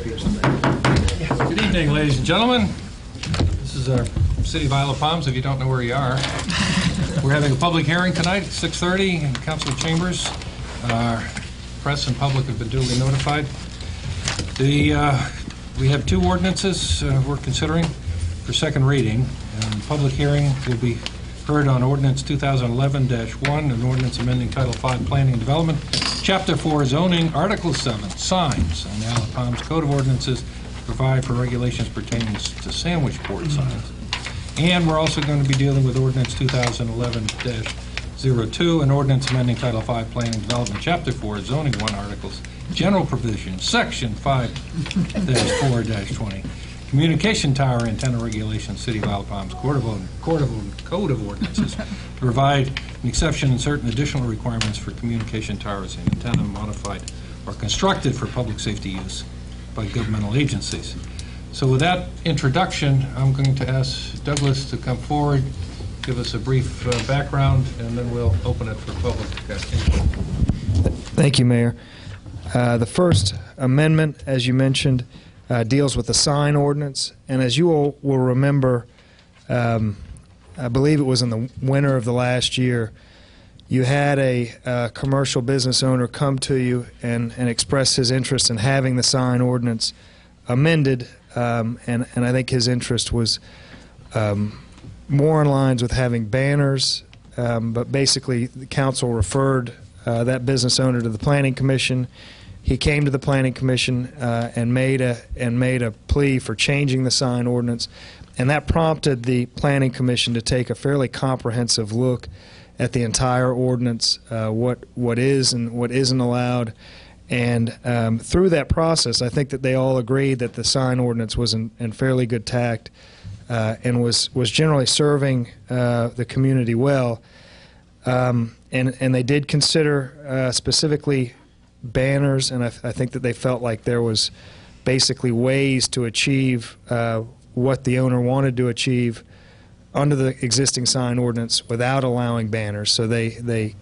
Good evening, ladies and gentlemen. This is our City of Isle of Palms, if you don't know where you are. We're having a public hearing tonight at 6:30 in council chambers. Press and public have been duly notified. We have two ordinances we're considering for second reading. Public hearing will be heard on Ordinance 2011-1, an ordinance amending Title V Planning and Development, Chapter 4 Zoning, Article 7 Signs, and the Isle of Palms Code of Ordinances provide for regulations pertaining to sandwich board signs. And we're also going to be dealing with Ordinance 2011-02, an ordinance amending Title V Planning and Development, Chapter 4 Zoning 1 Articles, General Provisions, Section 5-4-20. Communication Tower Antenna Regulations, City of Isle of Palms Code of Ordinances to provide an exception and certain additional requirements for communication towers and antenna modified or constructed for public safety use by governmental agencies. So with that introduction, I'm going to ask Douglas to come forward, give us a brief background, and then we'll open it for public input. Thank you, Mayor. The first amendment, as you mentioned, deals with the sign ordinance, and as you all will remember, I believe it was in the winter of the last year, you had a commercial business owner come to you and express his interest in having the sign ordinance amended, and I think his interest was more in lines with having banners, but basically the council referred that business owner to the Planning Commission. He came to the Planning Commission and made a plea for changing the sign ordinance, and that prompted the Planning Commission to take a fairly comprehensive look at the entire ordinance, what is and what isn't allowed. And through that process, I think that they all agreed that the sign ordinance was in fairly good tact and was generally serving the community well. And they did consider specifically banners, and I think that they felt like there was basically ways to achieve what the owner wanted to achieve under the existing sign ordinance without allowing banners. So they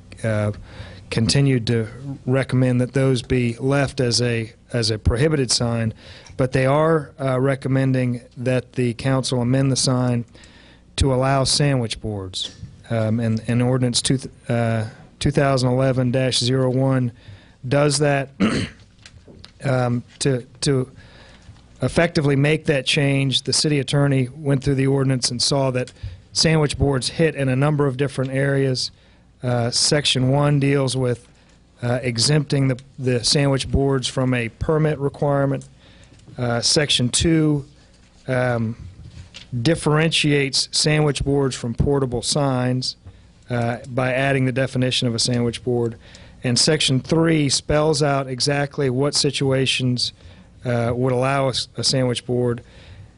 continued to recommend that those be left as a prohibited sign, but they are recommending that the council amend the sign to allow sandwich boards. And Ordinance 2011-01 does that to effectively make that change. The city attorney went through the ordinance and saw that sandwich boards hit in a number of different areas. Section 1 deals with exempting the sandwich boards from a permit requirement. Section 2 differentiates sandwich boards from portable signs by adding the definition of a sandwich board. And Section 3 spells out exactly what situations would allow a sandwich board,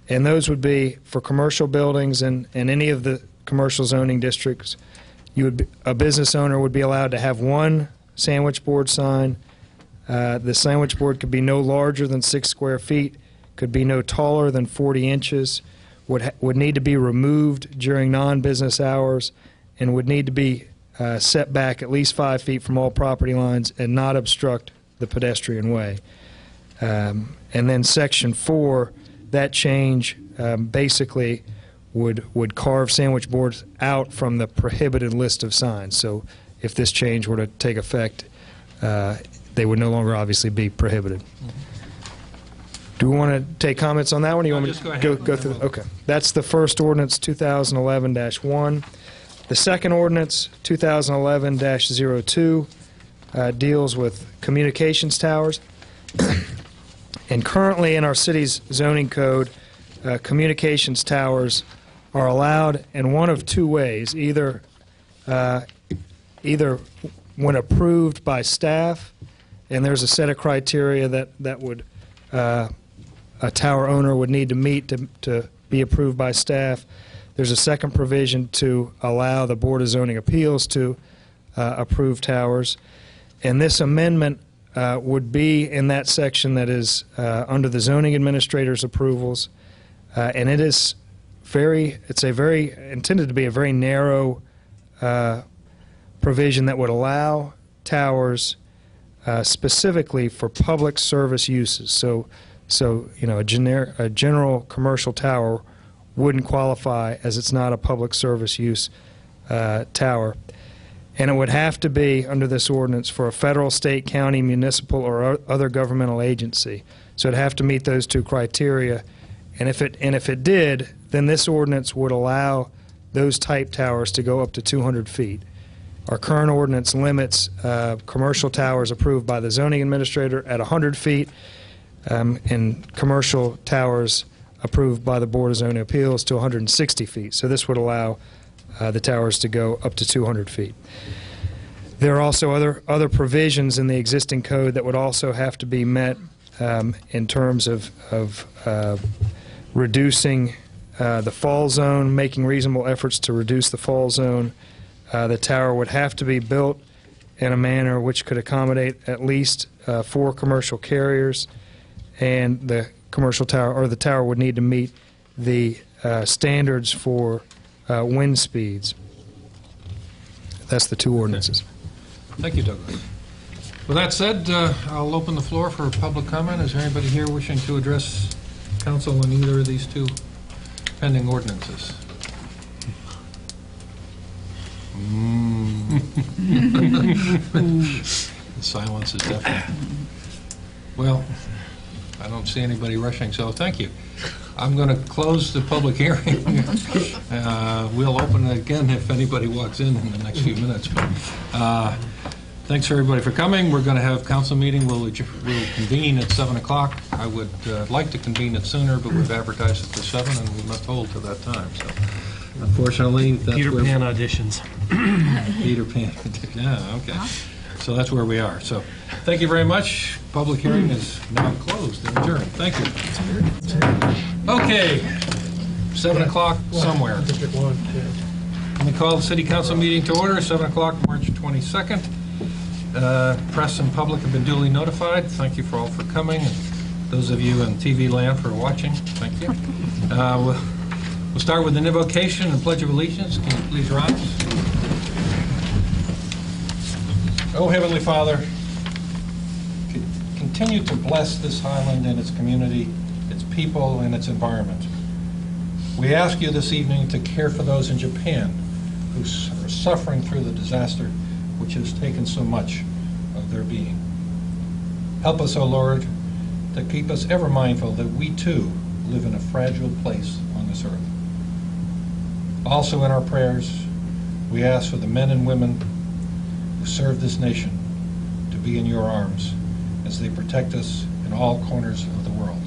and those would be for commercial buildings and any of the commercial zoning districts. A business owner would be allowed to have one sandwich board sign. The sandwich board could be no larger than 6 square feet, could be no taller than 40 inches, would need to be removed during non-business hours, and would need to be set back at least 5 feet from all property lines and not obstruct the pedestrian way. And then Section 4, that change basically would carve sandwich boards out from the prohibited list of signs. So if this change were to take effect, they would no longer obviously be prohibited. Do we want to take comments on that one? Or you want me to go through? Okay. That's the first ordinance, 2011-1. The second ordinance, 2011-02, deals with communications towers. And currently in our city's zoning code, communications towers are allowed in one of two ways: either when approved by staff, and there's a set of criteria that would a tower owner would need to meet to be approved by staff. There's a second provision to allow the Board of Zoning Appeals to approve towers, and this amendment would be in that section that is under the zoning administrator's approvals, and it's intended to be a very narrow provision that would allow towers specifically for public service uses. So So, a general commercial tower wouldn't qualify, as it's not a public service use tower. And it would have to be, under this ordinance, for a federal, state, county, municipal, or other governmental agency. So it'd have to meet those two criteria. And if it did, then this ordinance would allow those type towers to go up to 200 feet. Our current ordinance limits commercial towers approved by the zoning administrator at 100 feet, and commercial towers approved by the Board of Zoning Appeals to 160 feet. So this would allow the towers to go up to 200 feet. There are also other provisions in the existing code that would also have to be met in terms of reducing the fall zone, making reasonable efforts to reduce the fall zone. The tower would have to be built in a manner which could accommodate at least 4 commercial carriers, and the commercial tower, or the tower, would need to meet the standards for wind speeds. That's the two ordinances. Thank you, Douglas. With that said, I'll open the floor for public comment. Is there anybody here wishing to address council on either of these two pending ordinances? The silence is deafening. Well, I don't see anybody rushing, so thank you. I'm going to close the public hearing. We'll open it again if anybody walks in the next few minutes. But, thanks everybody for coming. We're going to have council meeting. We'll convene at 7 o'clock. I would like to convene it sooner, but we've advertised it for 7, and we must hold to that time. So, unfortunately, that's Peter Pan auditions. Peter Pan. Yeah, okay. So that's where we are. So thank you very much. Public hearing is now closed and adjourned. Thank you. Okay, 7 o'clock somewhere. Let me call the City Council meeting to order, 7 o'clock, March 22nd. Press and public have been duly notified. Thank you all for coming. And those of you in TV land for watching, thank you. We'll start with an invocation and Pledge of Allegiance. Can you please rise? Oh, Heavenly Father, continue to bless this island and its community, its people, and its environment. We ask you this evening to care for those in Japan who are suffering through the disaster which has taken so much of their being. Help us, O Lord, to keep us ever mindful that we too live in a fragile place on this earth. Also in our prayers, we ask for the men and women who serve this nation to be in your arms as they protect us in all corners of the world.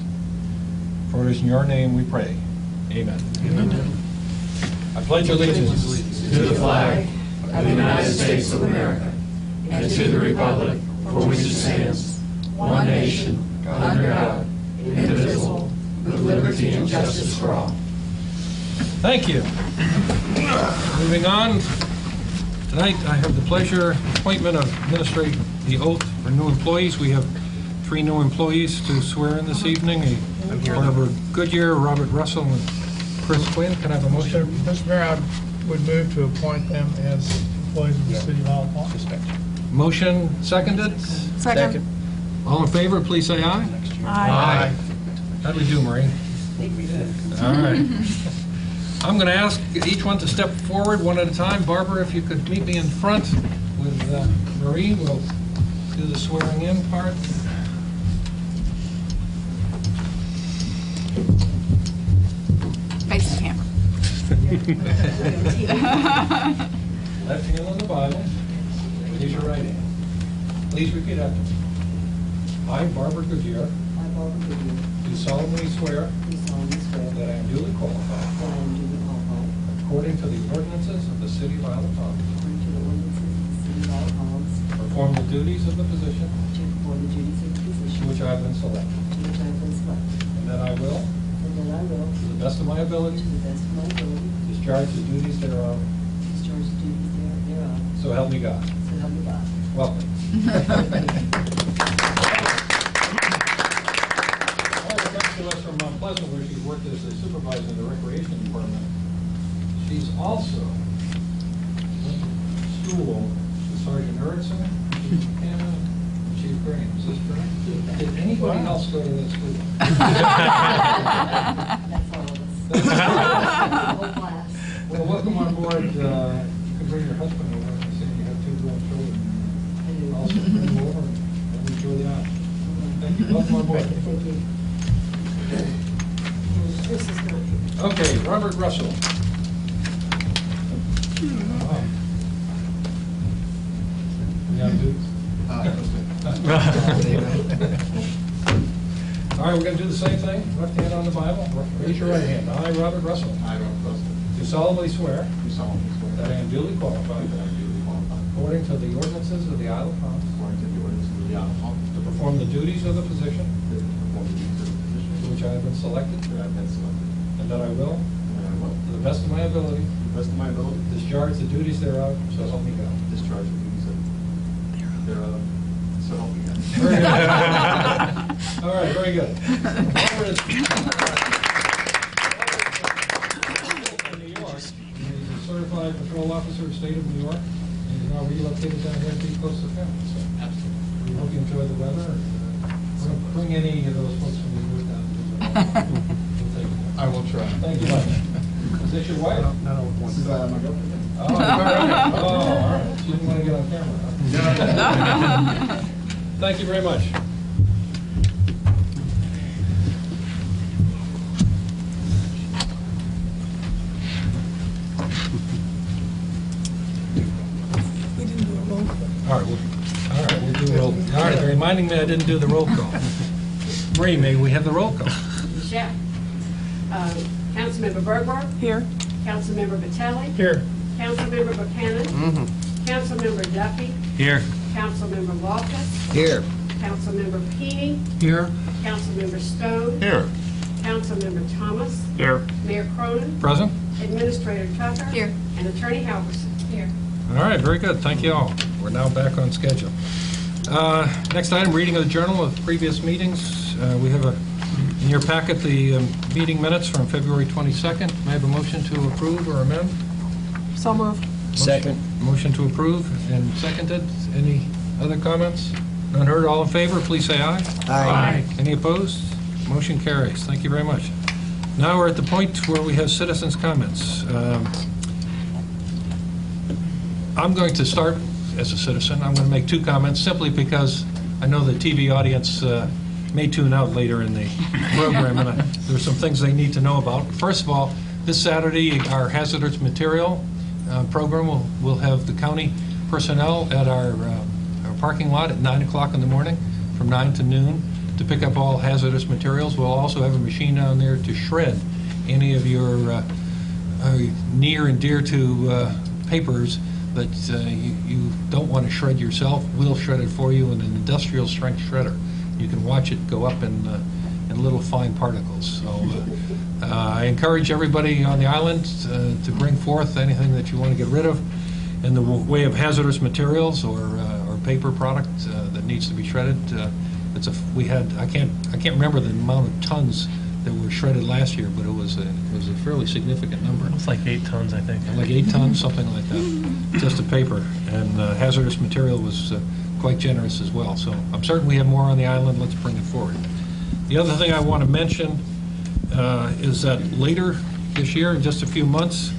For it is in your name we pray. Amen. Amen. I pledge allegiance to the flag of the United States of America and to the republic for which it stands, one nation, under God, indivisible, with liberty and justice for all. Thank you. Moving on. Tonight, I have the pleasure appointment of administrate the oath for new employees. We have 3 new employees to swear in this evening. Barbara Goodyear, Robert Russell, and Chris Quinn. Can I have a motion? Mr. Mayor, I would move to appoint them as employees of the City of Isle Palm. Motion seconded? Second. All in favor, please say aye. Aye. How do we do, Marie? All right. I'm going to ask each one to step forward one at a time. Barbara, if you could meet me in front with Marie, we'll do the swearing in part. Face the camera. Left hand on the Bible. Raise your right hand. Please repeat after me. I, Barbara Goodyear, I, Barbara Goodyear, do solemnly swear do solemnly swear that I am duly qualified, that I am duly qualified, according to the ordinances of the City of Isle Palm, according to the ordinances of the City of Isle Palms, to perform the duties of the position to perform the duties of the to position which I have been selected, to which I have been selected, and that I will, and that I will, to the best of my ability, to the best of my ability, discharge the duties thereof. discharge the duties thereof, So help me God. so help me God. Welcome. To us from Mount Pleasant, where she's worked as a supervisor in the recreation department. She's also went to school with Sergeant Erickson in Canada. She Great. Is this correct? Did anybody else go to this school? That's all of us. The whole class. Well, welcome on board. You can bring your husband over and say you have 2 grown children. Also bring them over and enjoy the island. Thank you. Welcome on board. Thank you. This is not. Okay, Robert Russell. Yeah, dude. All right, we're going to do the same thing. Left hand on the Bible. Raise your right hand. I, Robert Russell, I, Robert Russell, do solemnly swear do solemnly swear that I am duly qualified, that I am duly qualified, according to the ordinances of the Isle of Palms, according to the ordinances of the Isle of Palm, to perform the duties of the position to perform the duties of the to position which I have been selected, that I have been selected, and that I will, and that I will, to the best of my ability, to the best of my ability, discharge the duties thereof, so help me God. discharge the duties thereof, so help me God. Very good. All right, very good. Robert is from New York. He's a certified patrol officer of the state of New York, and he's now relocated down here to be close to family. So Absolutely. we hope you enjoy the weather. Bring any of those folks from the move down. We'll take it. I will try. Thank you much. Is this your wife? No, this is my girlfriend. Oh, all right. Oh, all right. She didn't want to get on camera, huh? Thank you very much. We didn't do a roll call. All right, we'll do roll. All right, they're reminding me I didn't do the roll call. Marie, may we have the roll call? Michelle. Councilmember Bergberg. Here. Councilmember Vitelli. Here. Councilmember Buchanan. Councilmember Duffy. Here. Councilmember Walkus. Here. Councilmember Keeney. Here. Councilmember Stone. Here. Councilmember Thomas. Here. Mayor Cronin. Present? Administrator Tucker. Here. And Attorney Halverson. Here. All right, very good. Thank you all. We're now back on schedule. Next item, reading of the journal of previous meetings. We have in your packet the meeting minutes from February 22nd. May I have a motion to approve or amend? So moved. Second. Motion to approve and seconded. Any other comments? None heard. All in favor, please say aye. Aye. Any opposed? Motion carries. Thank you very much. Now we're at the point where we have citizens' comments. I'm going to start as a citizen. I'm going to make 2 comments simply because I know the TV audience may tune out later in the program, and there's some things they need to know about. First of all, this Saturday, our hazardous material program will have the county personnel at our parking lot at 9 o'clock in the morning from 9 to noon to pick up all hazardous materials. We'll also have a machine down there to shred any of your near and dear to papers that you don't want to shred yourself. We'll shred it for you in an industrial strength shredder. You can watch it go up in little fine particles. So I encourage everybody on the island to bring forth anything that you want to get rid of in the way of hazardous materials or paper product that needs to be shredded. I can't remember the amount of tons that were shredded last year, but it was a fairly significant number. It's like 8 tons, I think. Like 8 tons, something like that, just of paper. And hazardous material was quite generous as well. So I'm certain we have more on the island. Let's bring it forward. The other thing I want to mention is that later this year, in just a few months,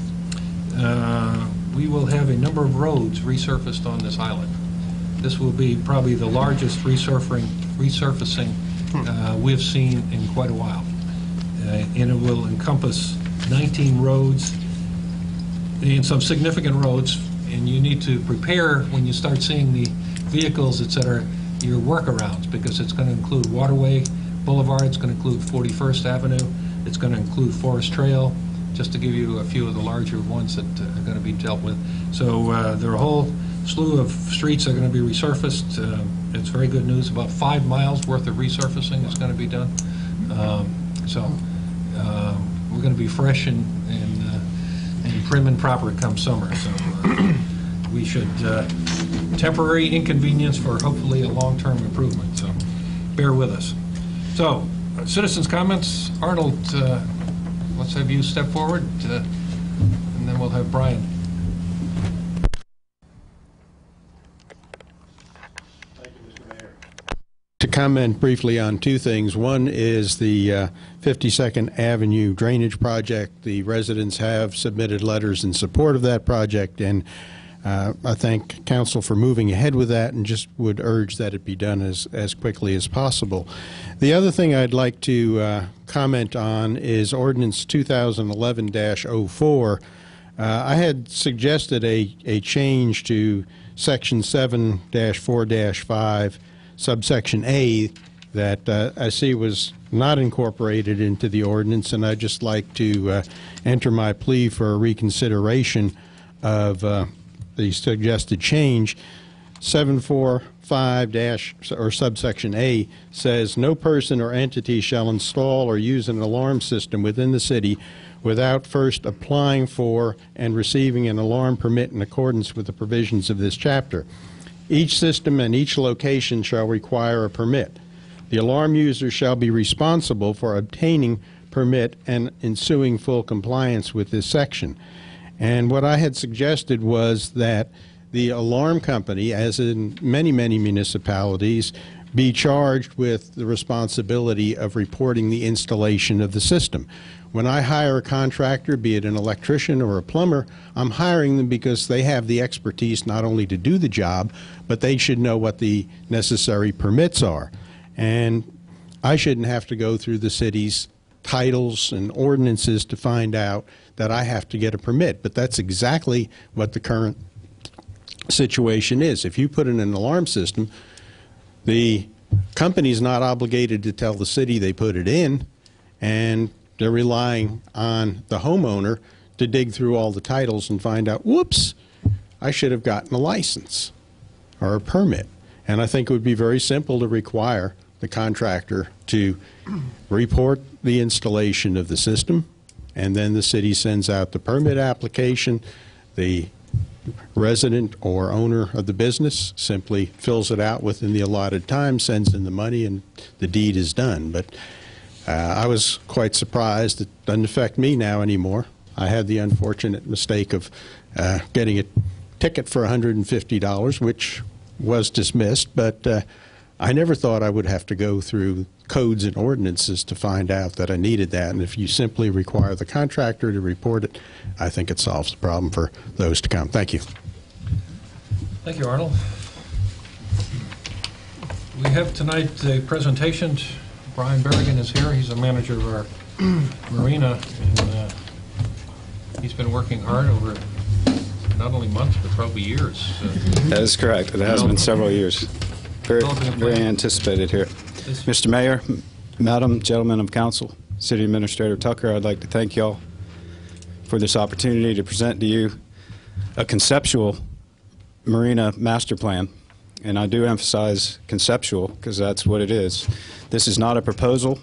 we will have a number of roads resurfaced on this island. This will be probably the largest resurfacing we've seen in quite a while. And it will encompass 19 roads and some significant roads, and you need to prepare when you start seeing the vehicles, et cetera, your workarounds, because it's going to include Waterway Boulevard, it's going to include 41st Avenue, it's going to include Forest Trail, just to give you a few of the larger ones that are going to be dealt with. So there are a whole slew of streets that are going to be resurfaced. It's very good news. About 5 miles worth of resurfacing is going to be done. So we're going to be fresh and prim and proper come summer. So we should temporary inconvenience for hopefully a long-term improvement. So bear with us. So citizens' comments. Arnold, let's have you step forward, and then we'll have Brian. Thank you, Mr. Mayor. comment briefly on two things. One is the 52nd Avenue Drainage Project. The residents have submitted letters in support of that project, and I thank Council for moving ahead with that and just would urge that it be done as quickly as possible. The other thing I'd like to comment on is Ordinance 2011-04. I had suggested a change to Section 7-4-5, subsection A, that I see was not incorporated into the ordinance, and I'd just like to enter my plea for a reconsideration of the suggested change. 745- or subsection A says, no person or entity shall install or use an alarm system within the city without first applying for and receiving an alarm permit in accordance with the provisions of this chapter. Each system and each location shall require a permit. The alarm user shall be responsible for obtaining permit and ensuing full compliance with this section. And what I had suggested was that the alarm company, as in many, many municipalities, be charged with the responsibility of reporting the installation of the system. When I hire a contractor, be it an electrician or a plumber, I'm hiring them because they have the expertise not only to do the job, but they should know what the necessary permits are. And I shouldn't have to go through the city's titles and ordinances to find out that I have to get a permit. But that's exactly what the current situation is. If you put in an alarm system, the company's not obligated to tell the city they put it in, and they're relying on the homeowner to dig through all the titles and find out, whoops, I should have gotten a license or a permit. And I think it would be very simple to require the contractor to report the installation of the system, and then the city sends out the permit application. The resident or owner of the business simply fills it out within the allotted time, sends in the money, and the deed is done. But I was quite surprised. It doesn't affect me now anymore. I had the unfortunate mistake of getting a ticket for $150, which was dismissed, but I never thought I would have to go through codes and ordinances to find out that I needed that. And if you simply require the contractor to report it, I think it solves the problem for those to come. Thank you. Thank you, Arnold. We have tonight a presentation. Brian Berrigan is here. He's the manager of our marina, and he's been working hard over not only months, but probably years. That is correct. It has been several years. Very anticipated here. Mr. Mayor, Madam, Gentlemen of Council, City Administrator Tucker, I'd like to thank you all for this opportunity to present to you a conceptual marina master plan. And I do emphasize conceptual because that's what it is. This is not a proposal.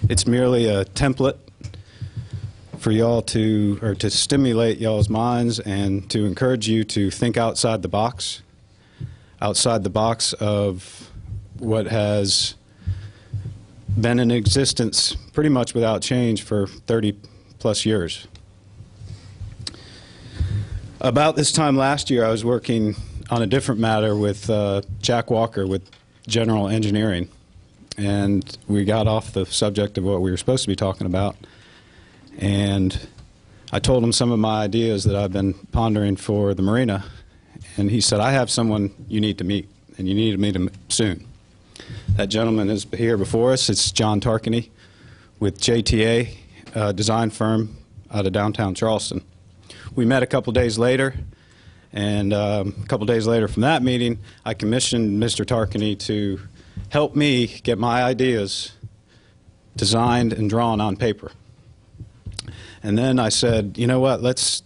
It's merely a template for y'all to stimulate y'all's minds and to encourage you to think outside the box of what has been in existence pretty much without change for 30-plus years. About this time last year, I was working on a different matter with Jack Walker with General Engineering, and we got off the subject of what we were supposed to be talking about, and I told him some of my ideas that I've been pondering for the marina, and he said, I have someone you need to meet, and you need to meet him soon. That gentleman is here before us. It's John Tarkany with JTA, a design firm out of downtown Charleston. We met a couple days later, and a couple days later from that meeting, I commissioned Mr. Tarkany to help me get my ideas designed and drawn on paper. And then I said, you know what, let's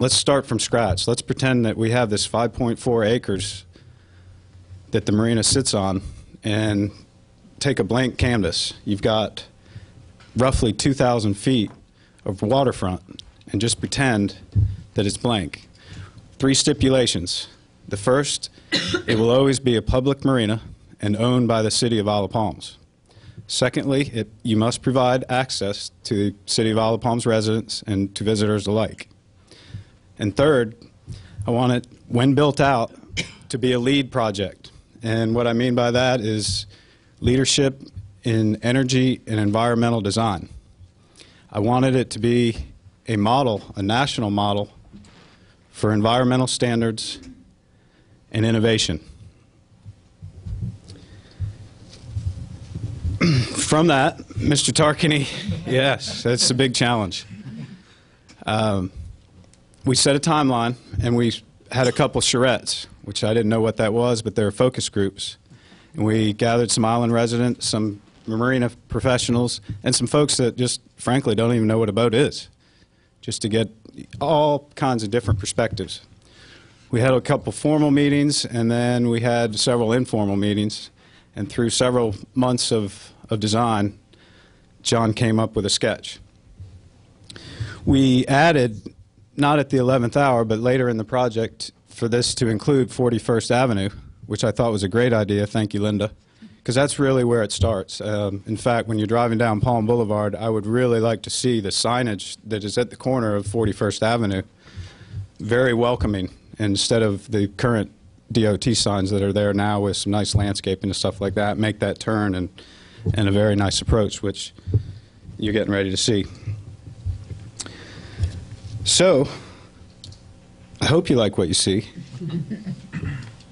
start from scratch. Let's pretend that we have this 5.4 acres that the marina sits on and take a blank canvas. You've got roughly 2,000 feet of waterfront and just pretend that it's blank. 3 stipulations. The first, it will always be a public marina and owned by the City of Isle of Palms. Secondly, you must provide access to the City of Isle of Palms residents and to visitors alike. And third, I want it, when built out, to be a lead project And what I mean by that is leadership in energy and environmental design. I wanted it to be a model, a national model, for environmental standards and innovation. From that, Mr. Tarkany, yes, that's a big challenge. We set a timeline, and we had a couple charrettes, which I didn't know what that was, but they were focus groups. And we gathered some island residents, some marina professionals, and some folks that just, frankly, don't even know what a boat is, just to get all kinds of different perspectives. We had a couple formal meetings, and then we had several informal meetings. And through several months of design, John came up with a sketch. We added, not at the 11th hour, but later in the project, for this to include 41st Avenue, which I thought was a great idea. Thank you, Linda. Because that's really where it starts. In fact, when you're driving down Palm Boulevard, I would really like to see the signage that is at the corner of 41st Avenue very welcoming, instead of the current DOT signs that are there now with some nice landscaping and stuff like that. Make that turn and a very nice approach, which you're getting ready to see. So, I hope you like what you see.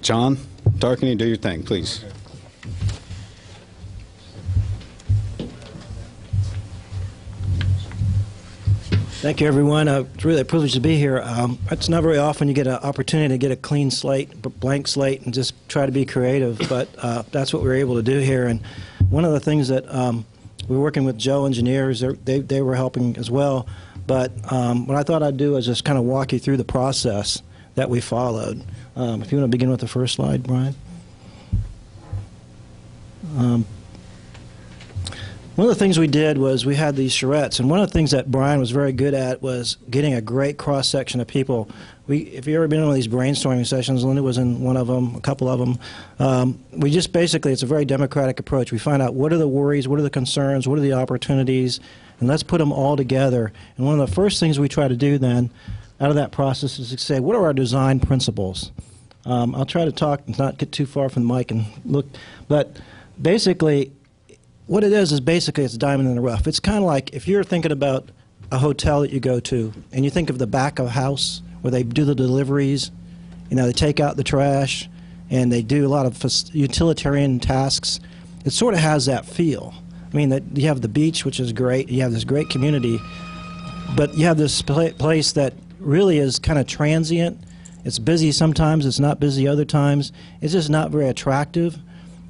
John, Tarkany, do your thing, please. Thank you, everyone. It's really a privilege to be here. It's not very often you get an opportunity to get a clean slate, blank slate, and just try to be creative, but that's what we were able to do here. And one of the things that we were working with Joe Engineers, they were helping as well, but what I thought I'd do is just kind of walk you through the process that we followed. If you want to begin with the first slide, Brian. One of the things we did was we had these charrettes, and one of the things that Brian was very good at was getting a great cross-section of people. If you've ever been in one of these brainstorming sessions, Linda was in one of them, a couple of them, we just basically, it's a very democratic approach. We find out what are the worries, what are the concerns, what are the opportunities, and let's put them all together. And one of the first things we try to do then, out of that process, is to say, what are our design principles? I'll try to talk and not get too far from the mic and look, but basically, what it is basically it's a diamond in the rough. It's kind of like if you're thinking about a hotel that you go to and you think of the back of a house where they do the deliveries, you know, they take out the trash and they do a lot of utilitarian tasks. It sort of has that feel. I mean, that you have the beach, which is great. You have this great community, but you have this place that really is kind of transient. It's busy sometimes. It's not busy other times. It's just not very attractive.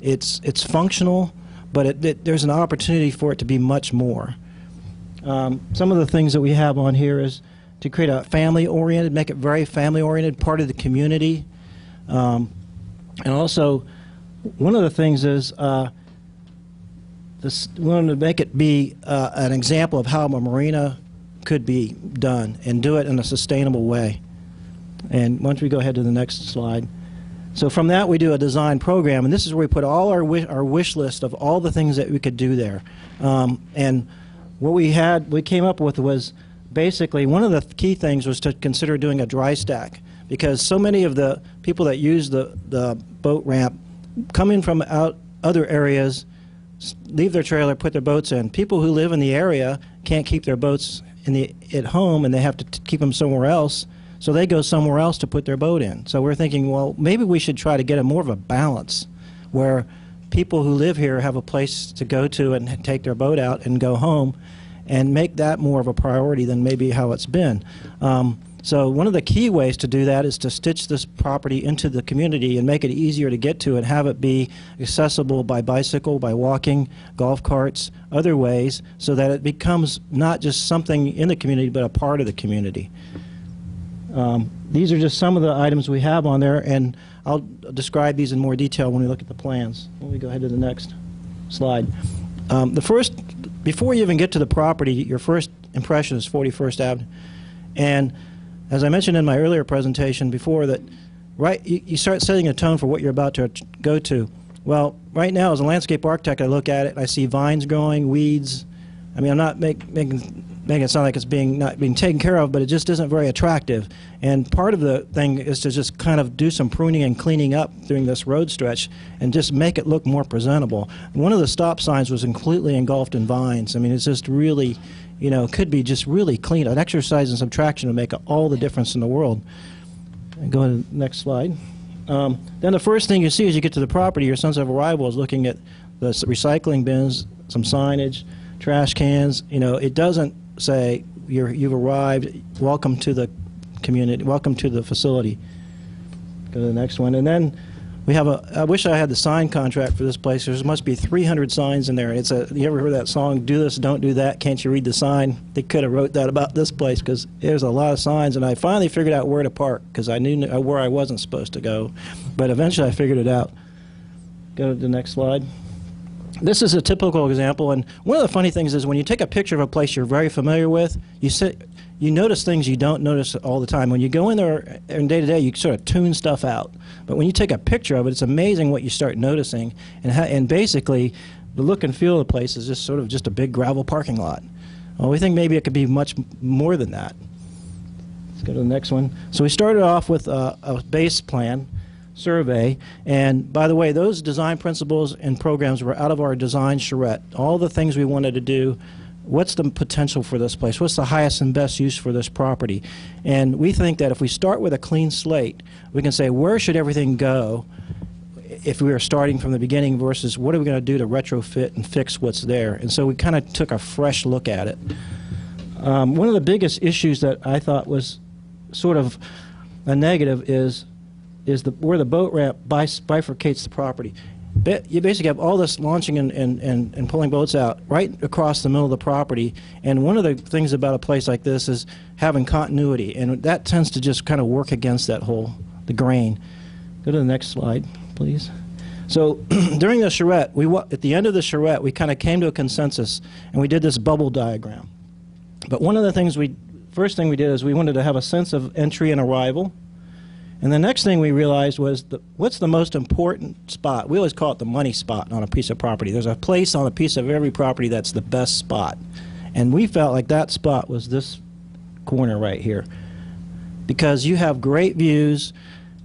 It's functional, but there's an opportunity for it to be much more. Some of the things that we have on here is to create a family-oriented, make it very family-oriented, part of the community. And also, one of the things is we wanted to make it be an example of how a marina could be done and do it in a sustainable way. And once we go ahead to the next slide. So from that, we do a design program, and this is where we put all our wish list of all the things that we could do there. And what we came up with was basically one of the key things was to consider doing a dry stack, because so many of the people that use the boat ramp come in from other areas, leave their trailer, put their boats in. People who live in the area can't keep their boats at home, and they have to keep them somewhere else. So they go somewhere else to put their boat in. So we're thinking, well, maybe we should try to get more of a balance where people who live here have a place to go to and take their boat out and go home, and make that more of a priority than maybe how it's been. So one of the key ways to do that is to stitch this property into the community and make it easier to get to and have it be accessible by bicycle, by walking, golf carts, other ways, so that it becomes not just something in the community but a part of the community. These are just some of the items we have on there, and I'll describe these in more detail when we look at the plans. Let me go ahead to the next slide. Before you even get to the property, your first impression is 41st Avenue. And as I mentioned in my earlier presentation before, that you start setting a tone for what you're about to go to. Well, right now, as a landscape architect, I look at it, I see vines growing, weeds. I mean, I'm not making making it sound like it's not being taken care of, but it just isn't very attractive. And part of the thing is to just kind of do some pruning and cleaning up during this road stretch and just make it look more presentable. One of the stop signs was completely engulfed in vines. I mean, it's just really, you know, could be just really clean. An exercise in subtraction would make all the difference in the world. And go to the next slide. Then the first thing you see as you get to the property, your sense of arrival is looking at the recycling bins, some signage, trash cans. You know, it doesn't say you've arrived, welcome to the community, welcome to the facility. Go to the next one. And then we have I wish I had the sign contract for this place. There must be 300 signs in there. You ever heard that song, do this, don't do that, can't you read the sign? They could have wrote that about this place because there's a lot of signs, and I finally figured out where to park because I knew where I wasn't supposed to go. But eventually I figured it out. Go to the next slide. This is a typical example, and one of the funny things is when you take a picture of a place you're very familiar with, you notice things you don't notice all the time. When you go in there in day-to-day, you sort of tune stuff out. But when you take a picture of it, it's amazing what you start noticing. And basically, the look and feel of the place is just sort of just a big gravel parking lot. Well, we think maybe it could be much more than that. Let's go to the next one. So we started off with a base plan survey, and by the way, those design principles and programs were out of our design charrette. All the things we wanted to do, what's the potential for this place, what's the highest and best use for this property, and we think that if we start with a clean slate, we can say where should everything go if we were starting from the beginning versus what are we going to do to retrofit and fix what's there. And so we kind of took a fresh look at it. One of the biggest issues that I thought was sort of a negative is where the boat ramp bifurcates the property. You basically have all this launching and pulling boats out right across the middle of the property, and one of the things about a place like this is having continuity, and that tends to just kind of work against that the grain. Go to the next slide, please. So during the charrette, at the end of the charrette, we kind of came to a consensus, and we did this bubble diagram. But one of the things first thing we did is we wanted to have a sense of entry and arrival. And the next thing we realized was, what's the most important spot? We always call it the money spot on a piece of property. There's a place on a piece of every property that's the best spot. And we felt like that spot was this corner right here. Because you have great views,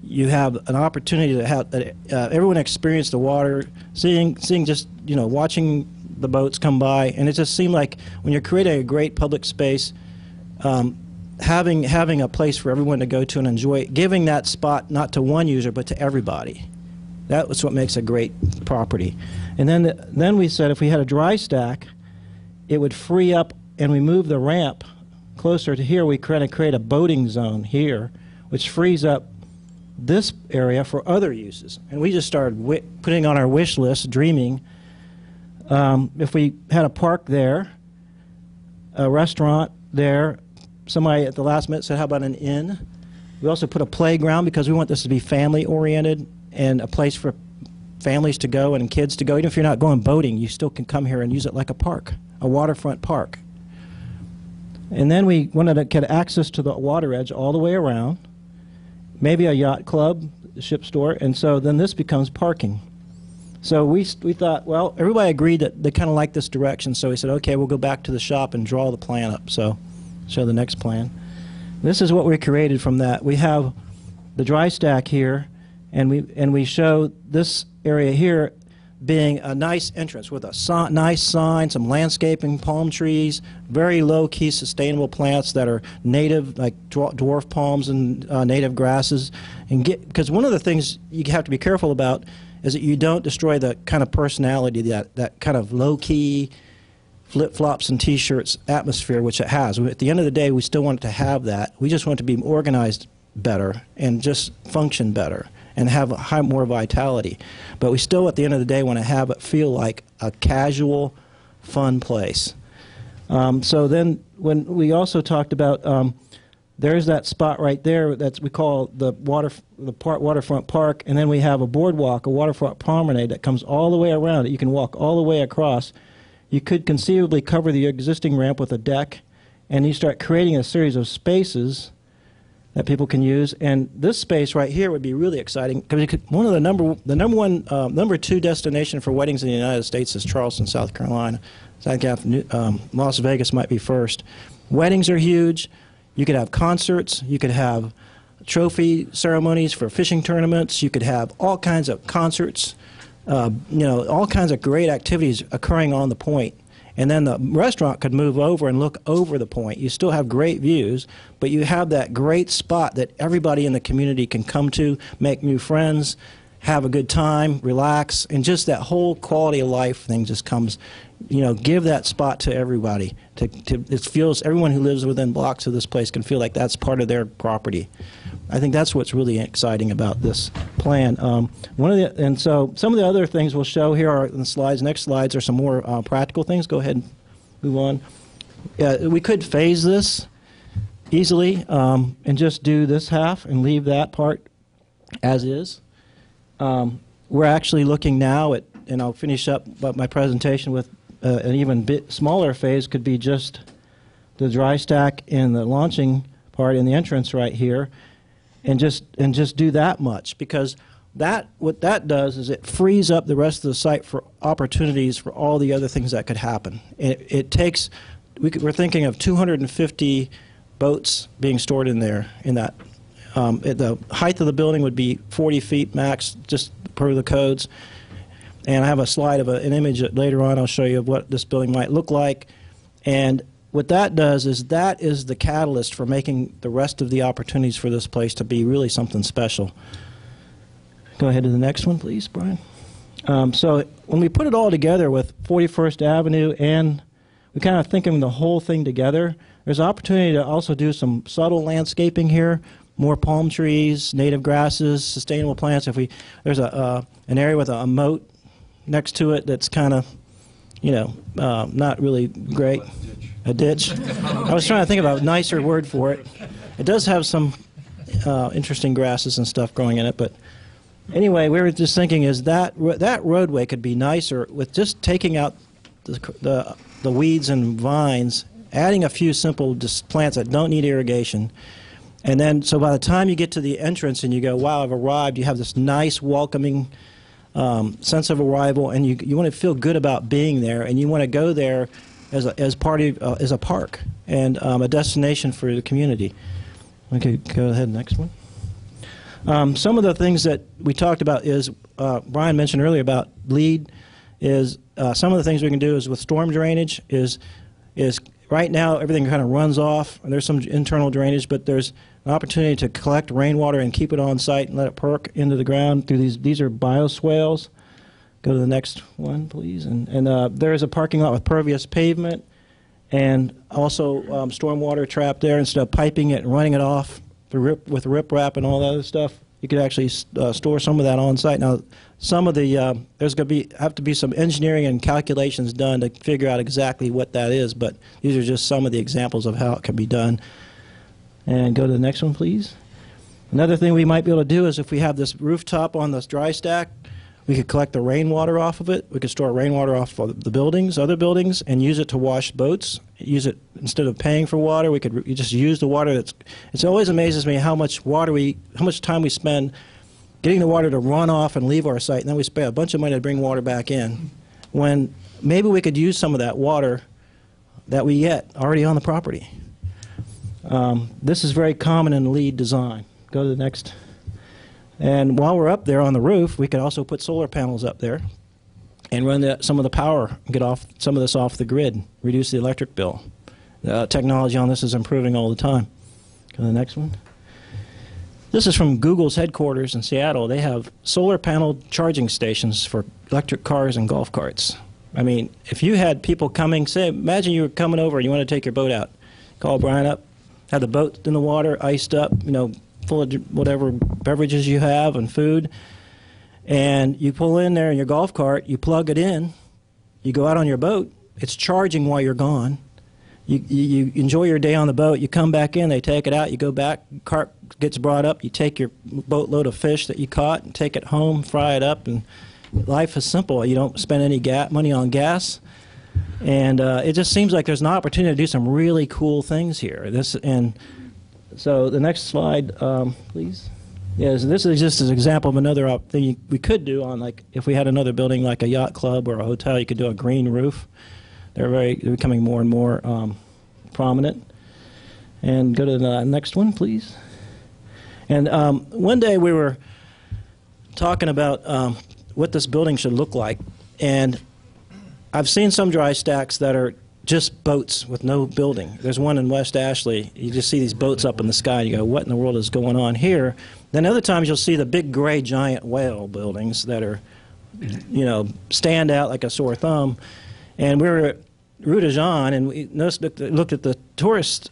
you have an opportunity to have everyone experience the water, seeing just, you know, watching the boats come by. And it just seemed like when you're creating a great public space, having a place for everyone to go to and enjoy it, giving that spot not to one user but to everybody. That was what makes a great property. And then we said if we had a dry stack, it would free up, and we move the ramp closer to here. We kind of create a boating zone here, which frees up this area for other uses. And we just started putting on our wish list, dreaming. If we had a park there, a restaurant there, somebody at the last minute said, how about an inn? We also put a playground because we want this to be family-oriented and a place for families to go and kids to go. Even if you're not going boating, you still can come here and use it like a park, a waterfront park. And then we wanted to get access to the water edge all the way around, maybe a yacht club, a ship store, and so then this becomes parking. So we thought, well, everybody agreed that they kind of liked this direction, so we said, okay, we'll go back to the shop and draw the plan up. So show the next plan. This is what we created from that. We have the dry stack here, and we show this area here being a nice entrance with a nice sign, some landscaping, palm trees, very low-key sustainable plants that are native, like dwarf palms and native grasses. Because one of the things you have to be careful about is that you don't destroy the kind of personality, that kind of low-key, flip-flops and T-shirts atmosphere, which it has. At the end of the day, we still want it to have that. We just want it to be organized better and just function better and have more vitality. But we still, at the end of the day, want to have it feel like a casual, fun place. So then when we also talked about, there's that spot right there that we call the waterfront park, and then we have a boardwalk, a waterfront promenade that comes all the way around it. You can walk all the way across. You could conceivably cover the existing ramp with a deck, and you start creating a series of spaces that people can use. And this space right here would be really exciting because one of the number two destination for weddings in the United States is Charleston, South Carolina. So I think Las Vegas might be first. Weddings are huge. You could have concerts. You could have trophy ceremonies for fishing tournaments. You could have all kinds of concerts. All kinds of great activities occurring on the point. And then the restaurant could move over and look over the point. You still have great views, but you have that great spot that everybody in the community can come to, make new friends, have a good time, relax, and just that whole quality of life thing just comes. Give that spot to everybody. It feels everyone who lives within blocks of this place can feel like that's part of their property. I think that's what's really exciting about this plan. So some of the other things we'll show here are in the slides. Next slides are some more practical things. Go ahead and move on. We could phase this easily and just do this half and leave that part as is. We're actually looking now at, and I'll finish up my presentation with an even bit smaller phase. Could be just the dry stack and the launching part in the entrance right here, and just do that much, because what that does is it frees up the rest of the site for opportunities for all the other things that could happen. It takes, we're thinking of 250 boats being stored in there. The height of the building would be 40 feet max, just per the codes. And I have a slide of an image that later on I'll show you of what this building might look like. And what that does is that is the catalyst for making the rest of the opportunities for this place to be really something special. Go ahead to the next one, please, Brian. So when we put it all together with 41st Avenue, and we kind of thinking the whole thing together, there's an opportunity to also do some subtle landscaping here, more palm trees, native grasses, sustainable plants. There's an area with a moat next to it that's kind of, not really great. A ditch. I was trying to think of a nicer word for it. It does have some interesting grasses and stuff growing in it, but anyway, we were just thinking is that roadway could be nicer with just taking out the weeds and vines, adding a few simple plants that don't need irrigation. And then, so by the time you get to the entrance and you go, wow, I've arrived, you have this nice, welcoming sense of arrival, and you want to feel good about being there, and you want to go there as a park and a destination for the community. Okay, go ahead, next one. Some of the things that we talked about is, Brian mentioned earlier about LEED, is some of the things we can do is with storm drainage is right now everything kind of runs off, and there's some internal drainage, but there's an opportunity to collect rainwater and keep it on site and let it perk into the ground through these are bioswales. Go to the next one, please. And there is a parking lot with pervious pavement, and also stormwater trapped there. Instead of piping it and running it off with riprap and all that other stuff, you could actually store some of that on site. Now, some of the there's going to have to be some engineering and calculations done to figure out exactly what that is, but these are just some of the examples of how it can be done. And go to the next one, please. Another thing we might be able to do is if we have this rooftop on this dry stack, we could collect the rainwater off of it. We could store rainwater off of the buildings, other buildings, and use it to wash boats. Use it instead of paying for water. We could just use the water. It always amazes me how much time we spend getting the water to run off and leave our site, and then we spend a bunch of money to bring water back in. When maybe we could use some of that water that we get already on the property. This is very common in LEED design. Go to the next. And while we're up there on the roof, we could also put solar panels up there and run some of the power, get some of this off the grid, reduce the electric bill. Technology on this is improving all the time. Go to the next one. This is from Google's headquarters in Seattle. They have solar panel charging stations for electric cars and golf carts. I mean, if you had people coming, imagine you were coming over and you want to take your boat out. Call Brian up, have the boat in the water, iced up, full of whatever beverages you have and food, and you pull in there in your golf cart, you plug it in, you go out on your boat, it's charging while you're gone. You enjoy your day on the boat, you come back in, they take it out, you go back, cart gets brought up, you take your boatload of fish that you caught and take it home, fry it up, and life is simple. You don't spend any money on gas. And it just seems like there's an opportunity to do some really cool things here. So the next slide, please. Yes, this is just an example of another thing we could do on, like, if we had another building like a yacht club or a hotel, you could do a green roof. they're becoming more and more prominent. And go to the next one, please. And one day we were talking about what this building should look like, and I've seen some dry stacks that are just boats with no building. There's one in West Ashley. You just see these boats up in the sky, and you go, what in the world is going on here? Then other times you'll see the big gray giant whale buildings that are, you know, stand out like a sore thumb. And we were at Rue de Jean, and we looked at the tourist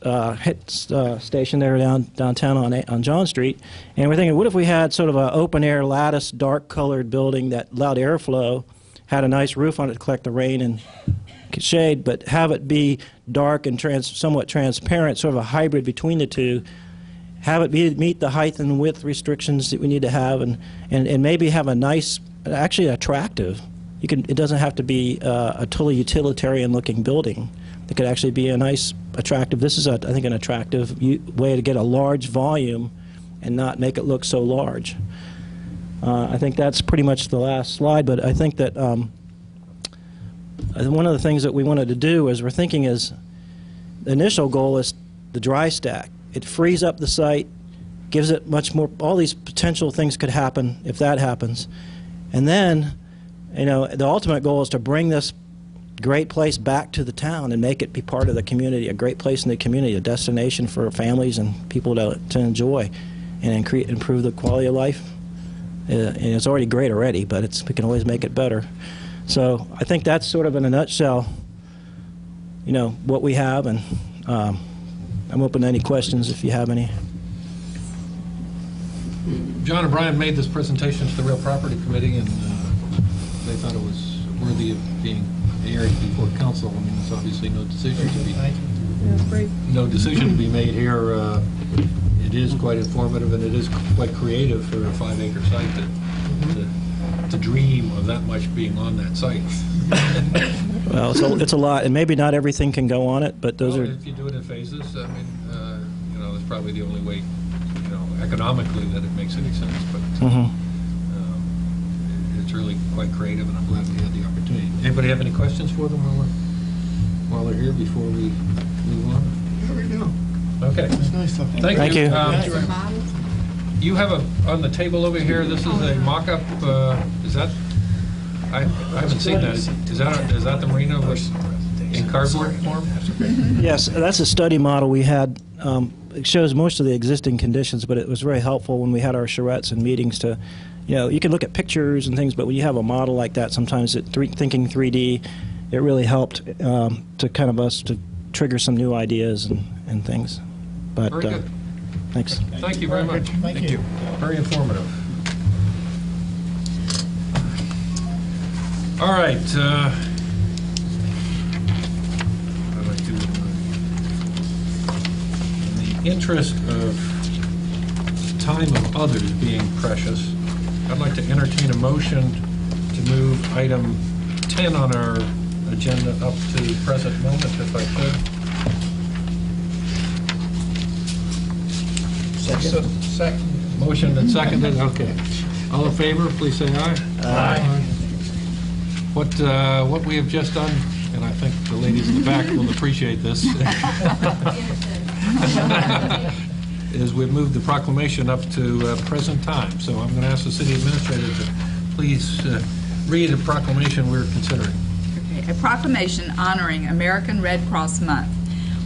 station there downtown on John Street, and we're thinking, what if we had sort of an open-air lattice, dark-colored building that allowed airflow, had a nice roof on it to collect the rain and shade, but have it be dark and somewhat transparent, sort of a hybrid between the two. Have it meet the height and width restrictions that we need to have, and maybe have a nice, actually attractive. It doesn't have to be a totally utilitarian-looking building. It could actually be a nice, attractive. This is, I think, an attractive way to get a large volume and not make it look so large. I think that's pretty much the last slide, but I think that one of the things that we wanted to do is we're thinking is the initial goal is the dry stack. It frees up the site, gives it much more, all these potential things could happen if that happens. And then, you know, the ultimate goal is to bring this great place back to the town and make it be part of the community, a great place in the community, a destination for families and people to enjoy and improve the quality of life. And it's already great already, but we can always make it better. So I think that's sort of in a nutshell, you know, what we have, and I'm open to any questions if you have any. John and Brian made this presentation to the Real Property Committee, and they thought it was worthy of being aired before council. I mean, there's obviously no decision to be made here. It is quite informative, and it is quite creative for a 5-acre site to dream of that much being on that site. Well, it's a lot, and maybe not everything can go on it, but those are. If you do it in phases, I mean, you know, that's probably the only way, you know, economically that it makes any sense. But it's really quite creative, and I'm glad we had the opportunity. Anybody have any questions for them while they're here before we move on? Here we go. Okay. It's nice stuff. Thank you. Thank you. You have on the table over here, this is a mock-up, is that, I haven't seen that. Is that the marina in cardboard form? Yes, that's a study model we had. It shows most of the existing conditions, but it was very helpful when we had our charrettes and meetings to, you know, you can look at pictures and things, but when you have a model like that, sometimes thinking 3D, it really helped to kind of us to trigger some new ideas and things. But Very good. thanks. Thank you very much. Thank you. Very informative. All right. I'd like to, in the interest of time of others being precious, I'd like to entertain a motion to move item 10 on our agenda up to the present moment, if I could. Second. Motion and seconded, okay. All in favor, please say aye. Aye. What we have just done, and I think the ladies in the back will appreciate this, is we've moved the proclamation up to present time. So I'm going to ask the city administrator to please read the proclamation we're considering. A proclamation honoring American Red Cross Month.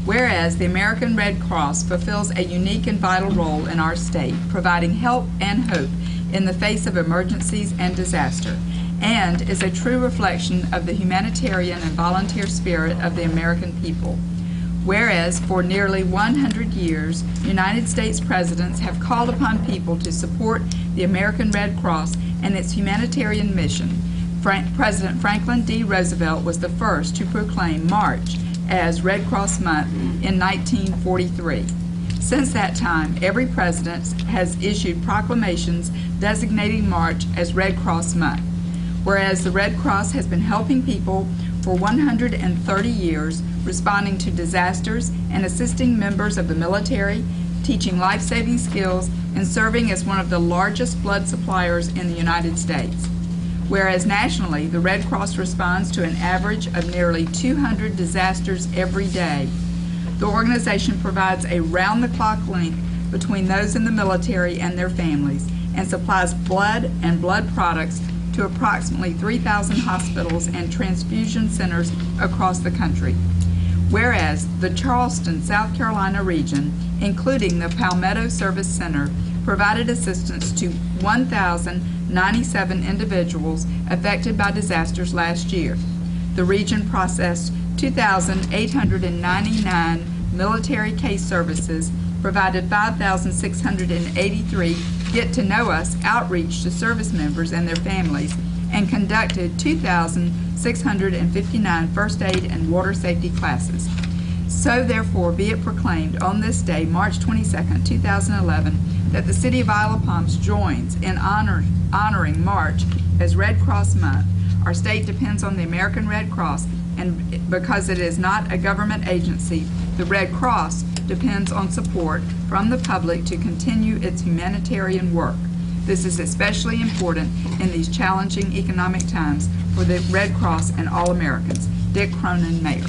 Whereas the American Red Cross fulfills a unique and vital role in our state, providing help and hope in the face of emergencies and disaster, and is a true reflection of the humanitarian and volunteer spirit of the American people. Whereas for nearly 100 years, United States presidents have called upon people to support the American Red Cross and its humanitarian mission. President Franklin D. Roosevelt was the first to proclaim March as Red Cross Month in 1943. Since that time, every president has issued proclamations designating March as Red Cross Month. Whereas the Red Cross has been helping people for 130 years, responding to disasters and assisting members of the military, teaching life-saving skills, and serving as one of the largest blood suppliers in the United States. Whereas nationally, the Red Cross responds to an average of nearly 200 disasters every day. The organization provides a round-the-clock link between those in the military and their families and supplies blood and blood products to approximately 3,000 hospitals and transfusion centers across the country. Whereas the Charleston, South Carolina region, including the Palmetto Service Center, provided assistance to 1,097 individuals affected by disasters last year. The region processed 2,899 military case services, provided 5,683 get-to-know-us outreach to service members and their families, and conducted 2,659 first aid and water safety classes. So therefore be it proclaimed on this day, March 22nd, 2011, that the City of Isle of Palms joins in honoring March as Red Cross Month. Our state depends on the American Red Cross, and because it is not a government agency, the Red Cross depends on support from the public to continue its humanitarian work. This is especially important in these challenging economic times for the Red Cross and all Americans. Dick Cronin, Mayor.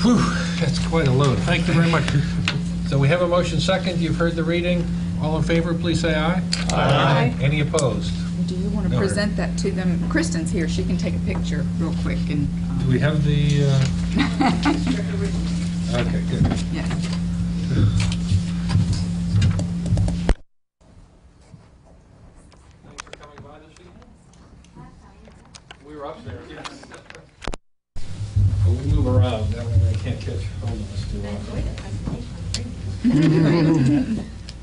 Whew, that's quite a load. Thank you very much. So we have a motion second. You've heard the reading. All in favor, please say aye. Aye. Any opposed? Do you want to No. present that to them? Kristen's here. She can take a picture real quick. And Do we have the, okay, good. yes. Thanks for coming by this evening. We were upstairs, yes. We'll move around, that way they can't catch hold of us too often.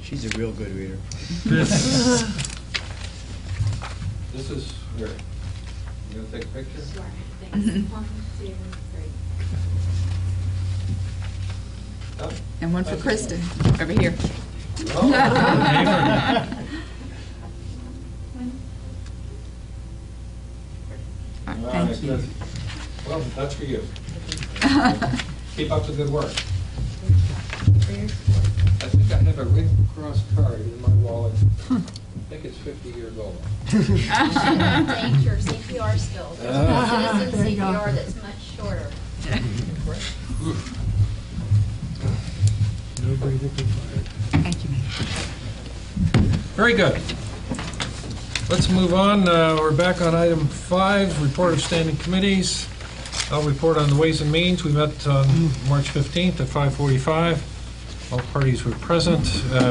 She's a real good reader. This is where, you gonna take a picture? Oh. And one for Kristen over here. Oh, Thank you. Well, that's for you. Keep up the good work. I think I have a Red Cross card in my wallet. I think it's 50 years old. Danger, CPR skills. There's a citizen CPR that's much shorter. Thank you, Mayor. Very good. Let's move on. We're back on item 5, report of standing committees. I'll report on the Ways and Means. We met on March 15th at 5:45. All parties were present.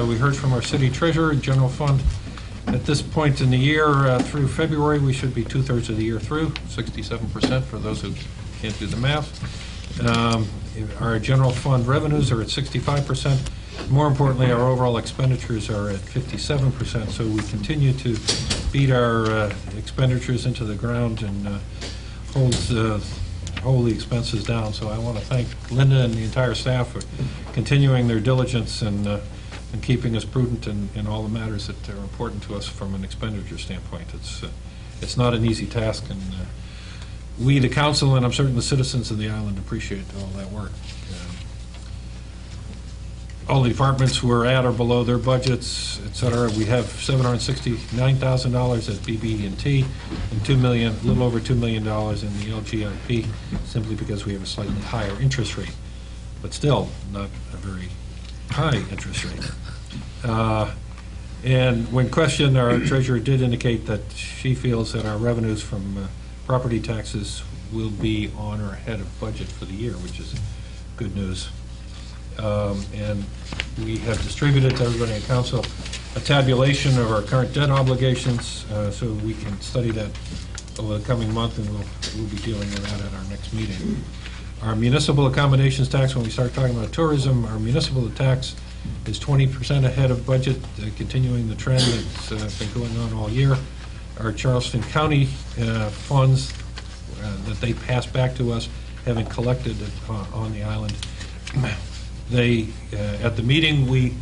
We heard from our city treasurer, general fund. At this point in the year, through February, we should be 2/3 of the year through, 67% for those who can't do the math. Our general fund revenues are at 65%. More importantly, our overall expenditures are at 57%, so we continue to beat our expenditures into the ground and hold the expenses down. So I want to thank Linda and the entire staff for continuing their diligence and keeping us prudent in all the matters that are important to us from an expenditure standpoint. It's not an easy task, and we, the council, and I'm certain the citizens of the island appreciate all that work. All the departments were at or below their budgets, et cetera. We have $769,000 at BB&T and a little over $2 million in the LGIP, simply because we have a slightly higher interest rate, but still not a very high interest rate. And when questioned, our treasurer did indicate that she feels that our revenues from property taxes will be on or ahead of budget for the year, which is good news. And we have distributed to everybody in council a tabulation of our current debt obligations, so we can study that over the coming month, and we'll be dealing with that at our next meeting. Our municipal accommodations tax, when we start talking about tourism, our municipal tax is 20% ahead of budget, continuing the trend that's been going on all year. Our Charleston County funds that they pass back to us, having collected on the island, they, at the meeting, we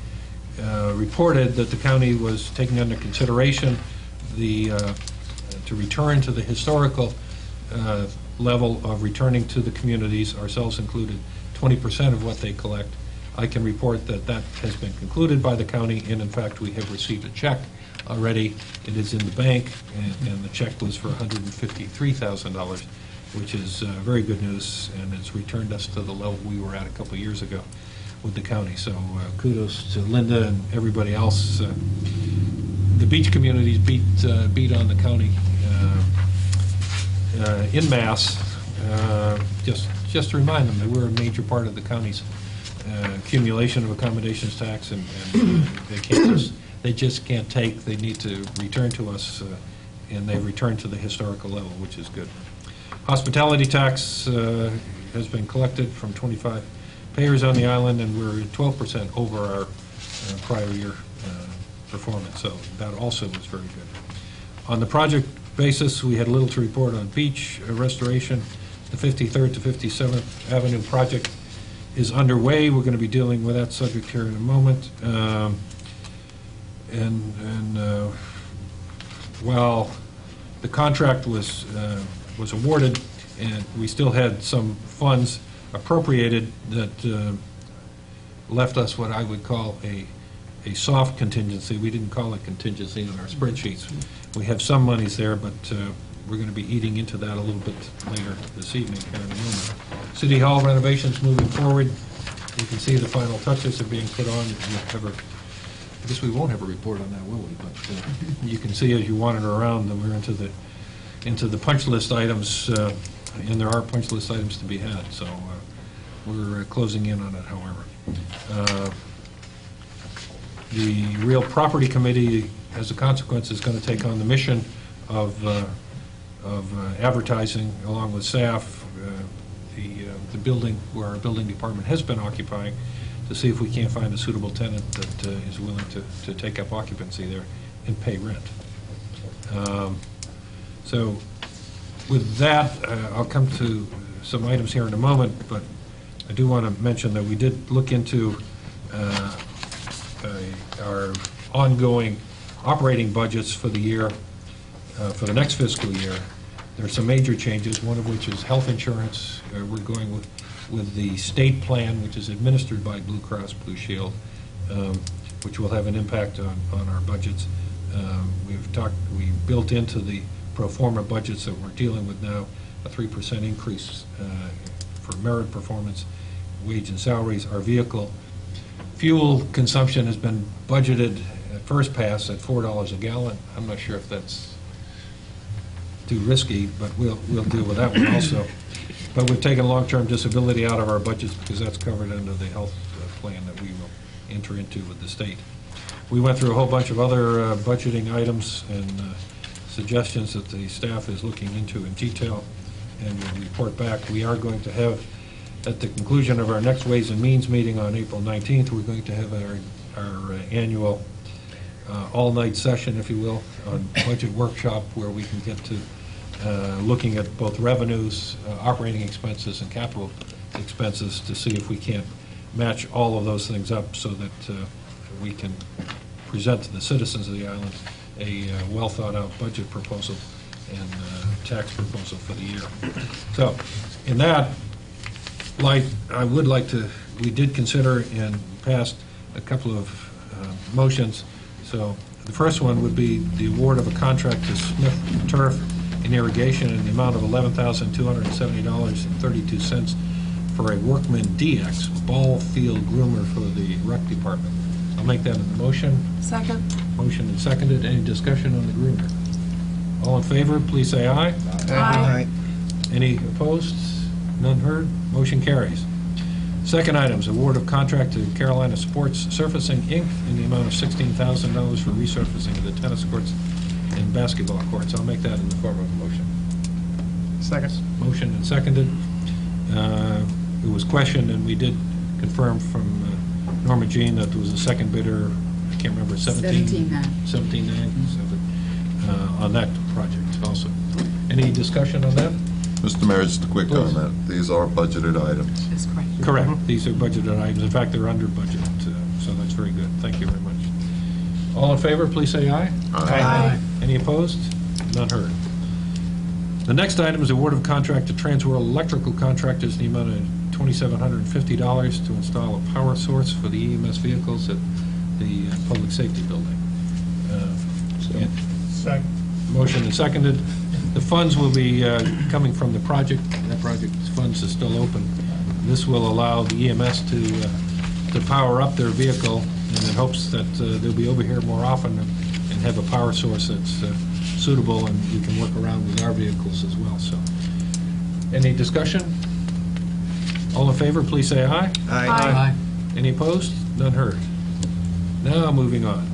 reported that the county was taking under consideration to return to the historical level of returning to the communities, ourselves included, 20% of what they collect. I can report that that has been concluded by the county, and in fact, we have received a check already. It is in the bank, and the check was for $153,000, which is very good news, and it's returned us to the level we were at a couple of years ago with the county. So kudos to Linda and everybody else. The beach communities beat on the county en masse. Just to remind them that we're a major part of the county's accumulation of accommodations tax, and they just can't take. They need to return to us, and they return to the historical level, which is good. Hospitality tax has been collected from 25 payers on the island, and we're 12% over our prior year performance, so that also was very good. On the project basis, we had little to report on beach restoration. The 53rd to 57th Avenue project is underway. We're going to be dealing with that subject here in a moment. While the contract was awarded, and we still had some funds appropriated that left us what I would call a soft contingency. We didn't call it contingency on our spreadsheets. We have some monies there, but we're going to be eating into that a little bit later this evening here in a moment. City Hall renovations moving forward. You can see the final touches are being put on. I guess we won't have a report on that, will we? But you can see as you wander around that we're into the punch list items, and there are punch list items to be had. So we're closing in on it, however. The Real Property Committee, as a consequence, is going to take on the mission of advertising, along with staff, the building where our building department has been occupying, to see if we can't find a suitable tenant that is willing to take up occupancy there and pay rent. So with that, I'll come to some items here in a moment, but I do want to mention that we did look into our ongoing operating budgets for the year, for the next fiscal year. There are some major changes, one of which is health insurance. We're going with the state plan, which is administered by Blue Cross Blue Shield, which will have an impact on our budgets. We built into the pro forma budgets that we're dealing with now a 3% increase for merit performance, wage and salaries. Our vehicle fuel consumption has been budgeted at first pass at $4 a gallon. I'm not sure if that's too risky, but we'll deal with that one also. But we've taken long-term disability out of our budgets because that's covered under the health plan that we will enter into with the state. We went through a whole bunch of other budgeting items and suggestions that the staff is looking into in detail and will report back. We are going to have, at the conclusion of our next Ways and Means meeting on April 19th, we're going to have our annual all-night session, if you will, on budget workshop, where we can get to looking at both revenues, operating expenses, and capital expenses to see if we can't match all of those things up so that we can present to the citizens of the island a well-thought-out budget proposal and tax proposal for the year. So, in that light, I would like to, we did consider and passed a couple of motions. So the first one would be the award of a contract to Smith Turf and Irrigation in the amount of $11,270.32 for a Workman DX ball field groomer for the rec department. I'll make that in the motion. Second. Motion and seconded. Any discussion on the groomer? All in favor, please say aye. Aye. Any opposed? None heard? Motion carries. Second item is award of contract to Carolina Sports Surfacing, Inc. in the amount of $16,000 for resurfacing of the tennis courts and basketball courts. I'll make that in the form of a motion. Second. Motion and seconded. It was questioned, and we did confirm from Norma Jean that there was a second bidder, I can't remember, 17.9 on that project also. Any discussion on that? Mr. Mayor, just a quick comment. These are budgeted items. That's correct. Correct. These are budgeted items. In fact, they're under budget, so that's very good. Thank you very much. All in favor, please say aye. Aye. Any opposed? None heard. The next item is award of contract to Transworld Electrical Contractors in the amount of $2,750 to install a power source for the EMS vehicles at the Public Safety Building. motion and seconded. The funds will be coming from the project. That project's funds is still open. This will allow the EMS to power up their vehicle, and in hopes that they'll be over here more often and have a power source that's suitable, and we can work around with our vehicles as well. So, any discussion? All in favor, please say aye. Aye. Any opposed? None heard. Now, moving on.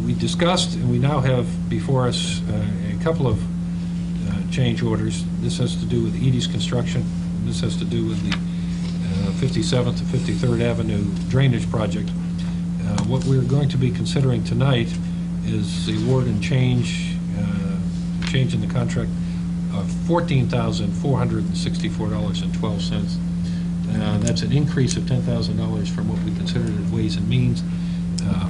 We discussed, and we now have before us a couple of change orders. This has to do with Edie's construction. This has to do with the 57th to 53rd Avenue drainage project. What we're going to be considering tonight is the award and change in the contract of $14,464.12. That's an increase of $10,000 from what we considered at Ways and Means.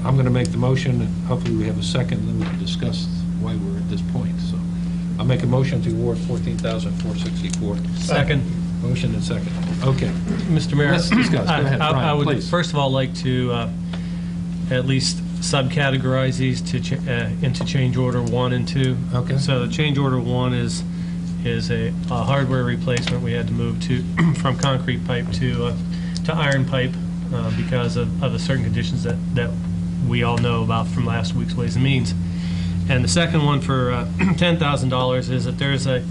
I'm going to make the motion, and hopefully we have a second, and then we can discuss why we're at this point. So I'll make a motion to award $14,464. Second. Motion and second. Okay. Mr. Mayor, Let's discuss. Go ahead, I Brian, would please. first of all like to at least subcategorize these into change order 1 and 2. Okay. So change order 1 is a hardware replacement. We had to move from concrete pipe to iron pipe because of the certain conditions that we all know about from last week's Ways and Means. And the second one for $10,000 is that there's a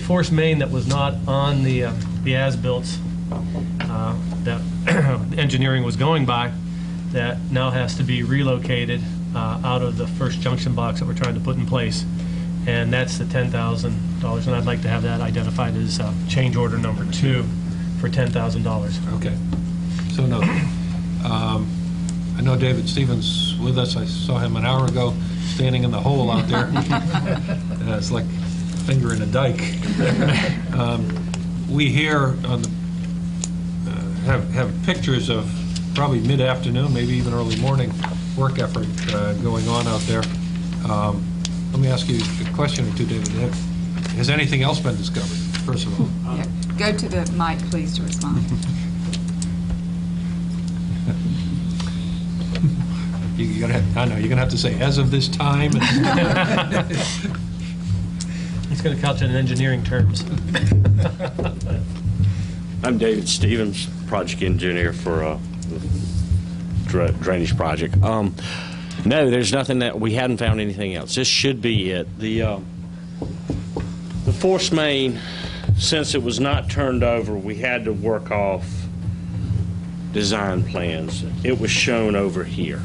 force main that was not on the as-built that engineering was going by, that now has to be relocated out of the first junction box that we're trying to put in place. And that's the $10,000, and I'd like to have that identified as change order number 2 for $10,000. Okay. So noted. I know David Stevens with us. I saw him an hour ago standing in the hole out there. It's like a finger in a dike. We here on the, have pictures of probably mid-afternoon, maybe even early morning work effort going on out there. Let me ask you a question or two, David. Has anything else been discovered, first of all? Yeah. Go to the mic, please, to respond. You're gonna have to say, as of this time. It's going to couch in engineering terms. I'm David Stevens, project engineer for the drainage project. No, there's nothing that we hadn't found anything else. This should be it. The force main, since it was not turned over, we had to work off design plans. It was shown over here.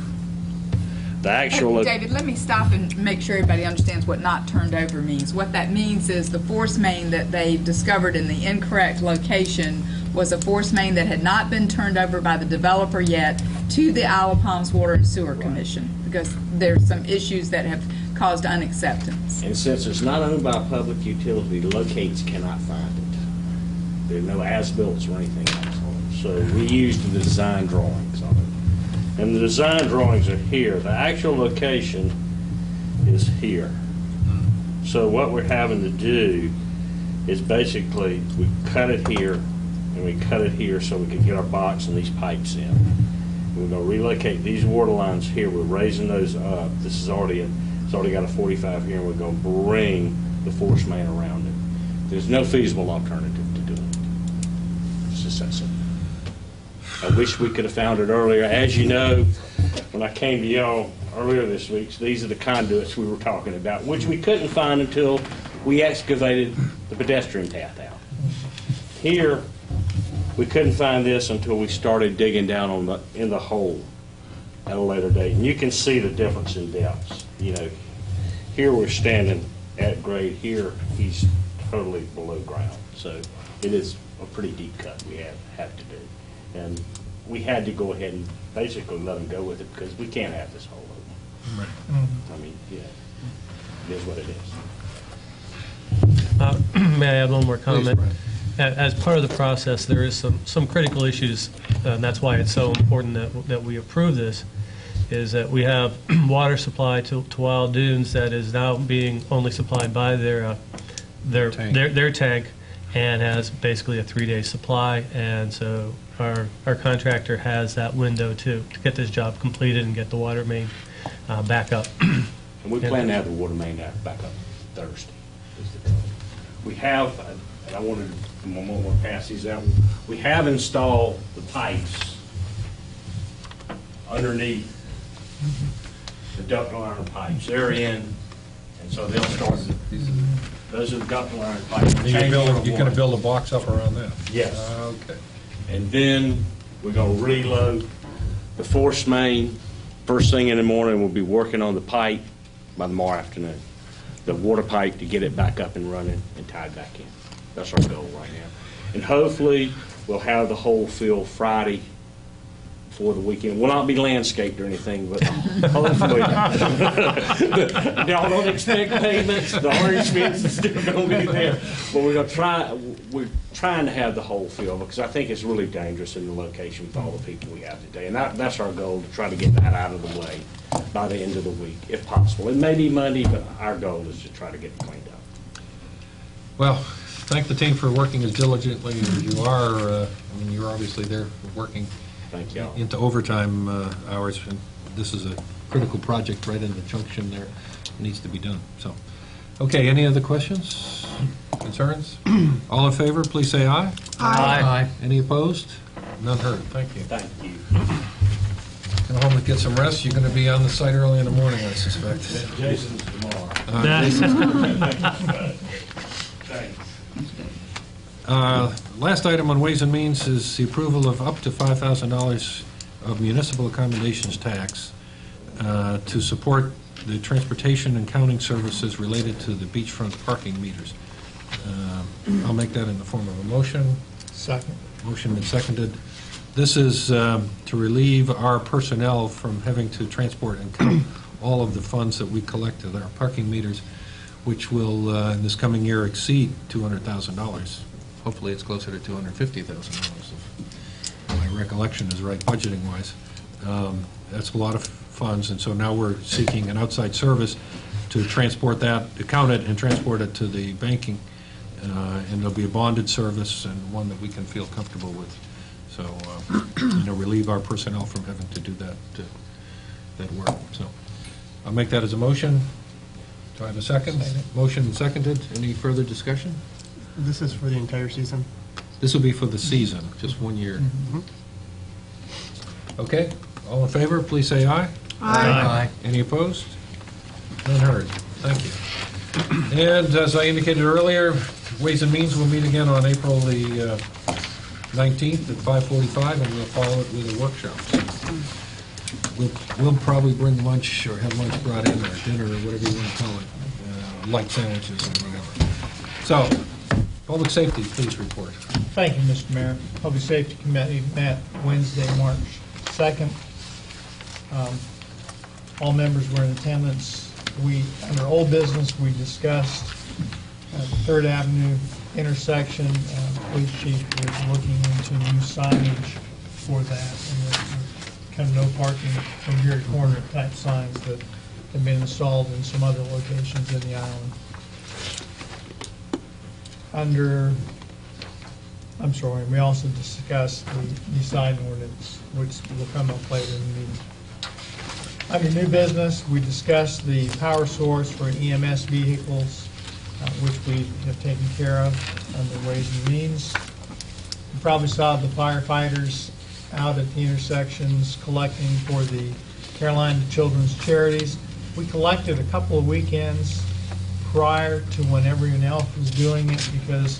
The actual David, let me stop and make sure everybody understands what not turned over means. What that means is the force main that they discovered in the incorrect location was a force main that had not been turned over by the developer yet to the Isle of Palms Water and Sewer Commission, because there's some issues that have caused unacceptance. And since it's not owned by a public utility, the locates cannot find it. There are no as-built or anything else on it. So we used the design drawings on it. And the design drawings are here. The actual location is here. So what we're having to do is basically we cut it here and we cut it here so we can get our box and these pipes in. We're going to relocate these water lines here. We're raising those up. This is already it's already got a 45 here, and we're going to bring the force main around it. There's no feasible alternative to doing it. It's just that simple. I wish we could have found it earlier. As you know, when I came to y'all earlier this week, these are the conduits we were talking about, which we couldn't find until we excavated the pedestrian path out. Here, we couldn't find this until we started digging down in the hole at a later date. And you can see the difference in depths. You know, here we're standing at grade. Here, he's totally below ground. So it is a pretty deep cut we have to do. And we had to go ahead and basically let them go with it because we can't have this hole open. Right. I mean, yeah, it is what it is. May I add one more comment? Please, As part of the process, there is some critical issues, and that's why it's so important that we approve this, is that we have water supply to Wild Dunes that is now being only supplied by their tank, and has basically a 3-day supply, and so our contractor has that window to get this job completed and get the water main back up. And we plan to have the water main back up Thursday. is the goal. We have, and I wanted to pass these out, we have installed the pipes underneath the ductile iron pipes. They're in, and so they'll start, those are the ductile iron pipes. You're going to build a box up around that? Yes. Okay. And then we're going to reload the force main. First thing in the morning, we'll be working on the pipe by tomorrow afternoon. The water pipe to get it back up and running and tied back in. That's our goal right now. And hopefully, we'll have the whole field Friday for the weekend. Will not be landscaped or anything, but hopefully. Y'all don't expect payments. The orange fence is still going to be there. But we're going to try. We're trying to have the whole field because I think it's really dangerous in the location with all the people we have today. And that's our goal, to try to get that out of the way by the end of the week, if possible. It may be Monday, but our goal is to try to get it cleaned up. Well, thank the team for working as diligently as you are. I mean, you're obviously there working Thank you. into overtime hours, and this is a critical project right in the junction there. It needs to be done. So, okay, any other questions, concerns? All in favor, please say aye. Aye. Any opposed? None heard. Thank you. Thank you. Go home and get some rest. You're going to be on the site early in the morning, I suspect. Jason's tomorrow. Thanks. Last item on Ways and Means is the approval of up to $5,000 of municipal accommodations tax to support the transportation and counting services related to the beachfront parking meters. I'll make that in the form of a motion. Second. Motion and seconded. This is to relieve our personnel from having to transport and count all of the funds that we collect at our parking meters, which will, in this coming year, exceed $200,000. Hopefully, it's closer to $250,000, if my recollection is right, budgeting-wise. That's a lot of funds, and so now we're seeking an outside service to transport that, to count it and transport it to the banking, and there'll be a bonded service and one that we can feel comfortable with. So, relieve our personnel from having to do that work. So, I'll make that as a motion. Do I have a second? Motion and seconded. Any further discussion? This is for the entire season? This will be for the season, just 1 year. Okay, all in favor, please say aye. Aye. Any opposed? None heard. Thank you. And as I indicated earlier, Ways and Means will meet again on April the 19th at 5:45, and we'll follow it with a workshop. We'll probably bring lunch or have lunch brought in, or dinner, or whatever you want to call it, light sandwiches or whatever. So, Public Safety, please report. Thank you, Mr. Mayor. Public Safety Committee met Wednesday, March 2nd. All members were in attendance. Under old business, we discussed the 3rd Avenue intersection. Police chief was looking into new signage for that, and kind of no parking from here to corner type signs that have been installed in some other locations in the island. We also discussed the sign ordinance, which will come up later in the meeting. Under new business, we discussed the power source for EMS vehicles, which we have taken care of under Ways and Means. You probably saw the firefighters out at the intersections collecting for the Carolina Children's Charities. We collected a couple of weekends prior to when everyone else was doing it, because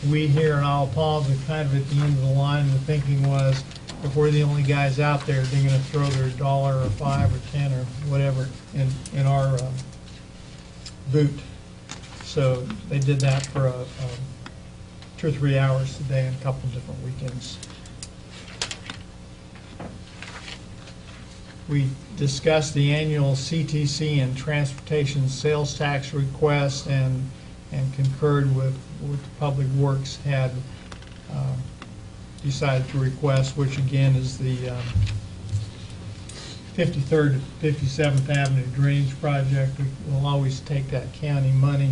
we here in Isle Palms are kind of at the end of the line. The thinking was, if we're the only guys out there, they're going to throw their $1 or $5 or $10 or whatever in our boot. So they did that for 2 or 3 hours a day on a couple of different weekends. We discussed the annual CTC and transportation sales tax request and concurred with what the Public Works had decided to request, which again is the 53rd to 57th Avenue Drainage Project. We'll always take that county money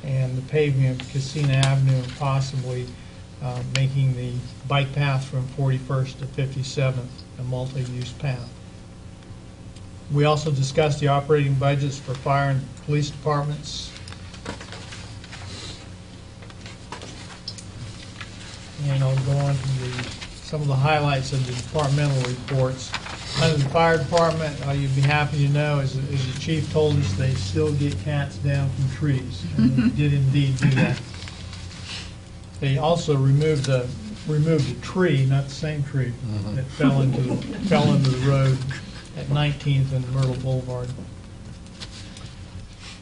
and the paving of Casino Avenue and possibly making the bike path from 41st to 57th a multi-use path. We also discussed the operating budgets for fire and police departments. And I'll go on to some of the highlights of the departmental reports. Under the fire department, you'd be happy to know, as the chief told us, they still get cats down from trees. And they did indeed do that. They also removed a tree, not the same tree, that fell into the road at 19th and Myrtle Boulevard.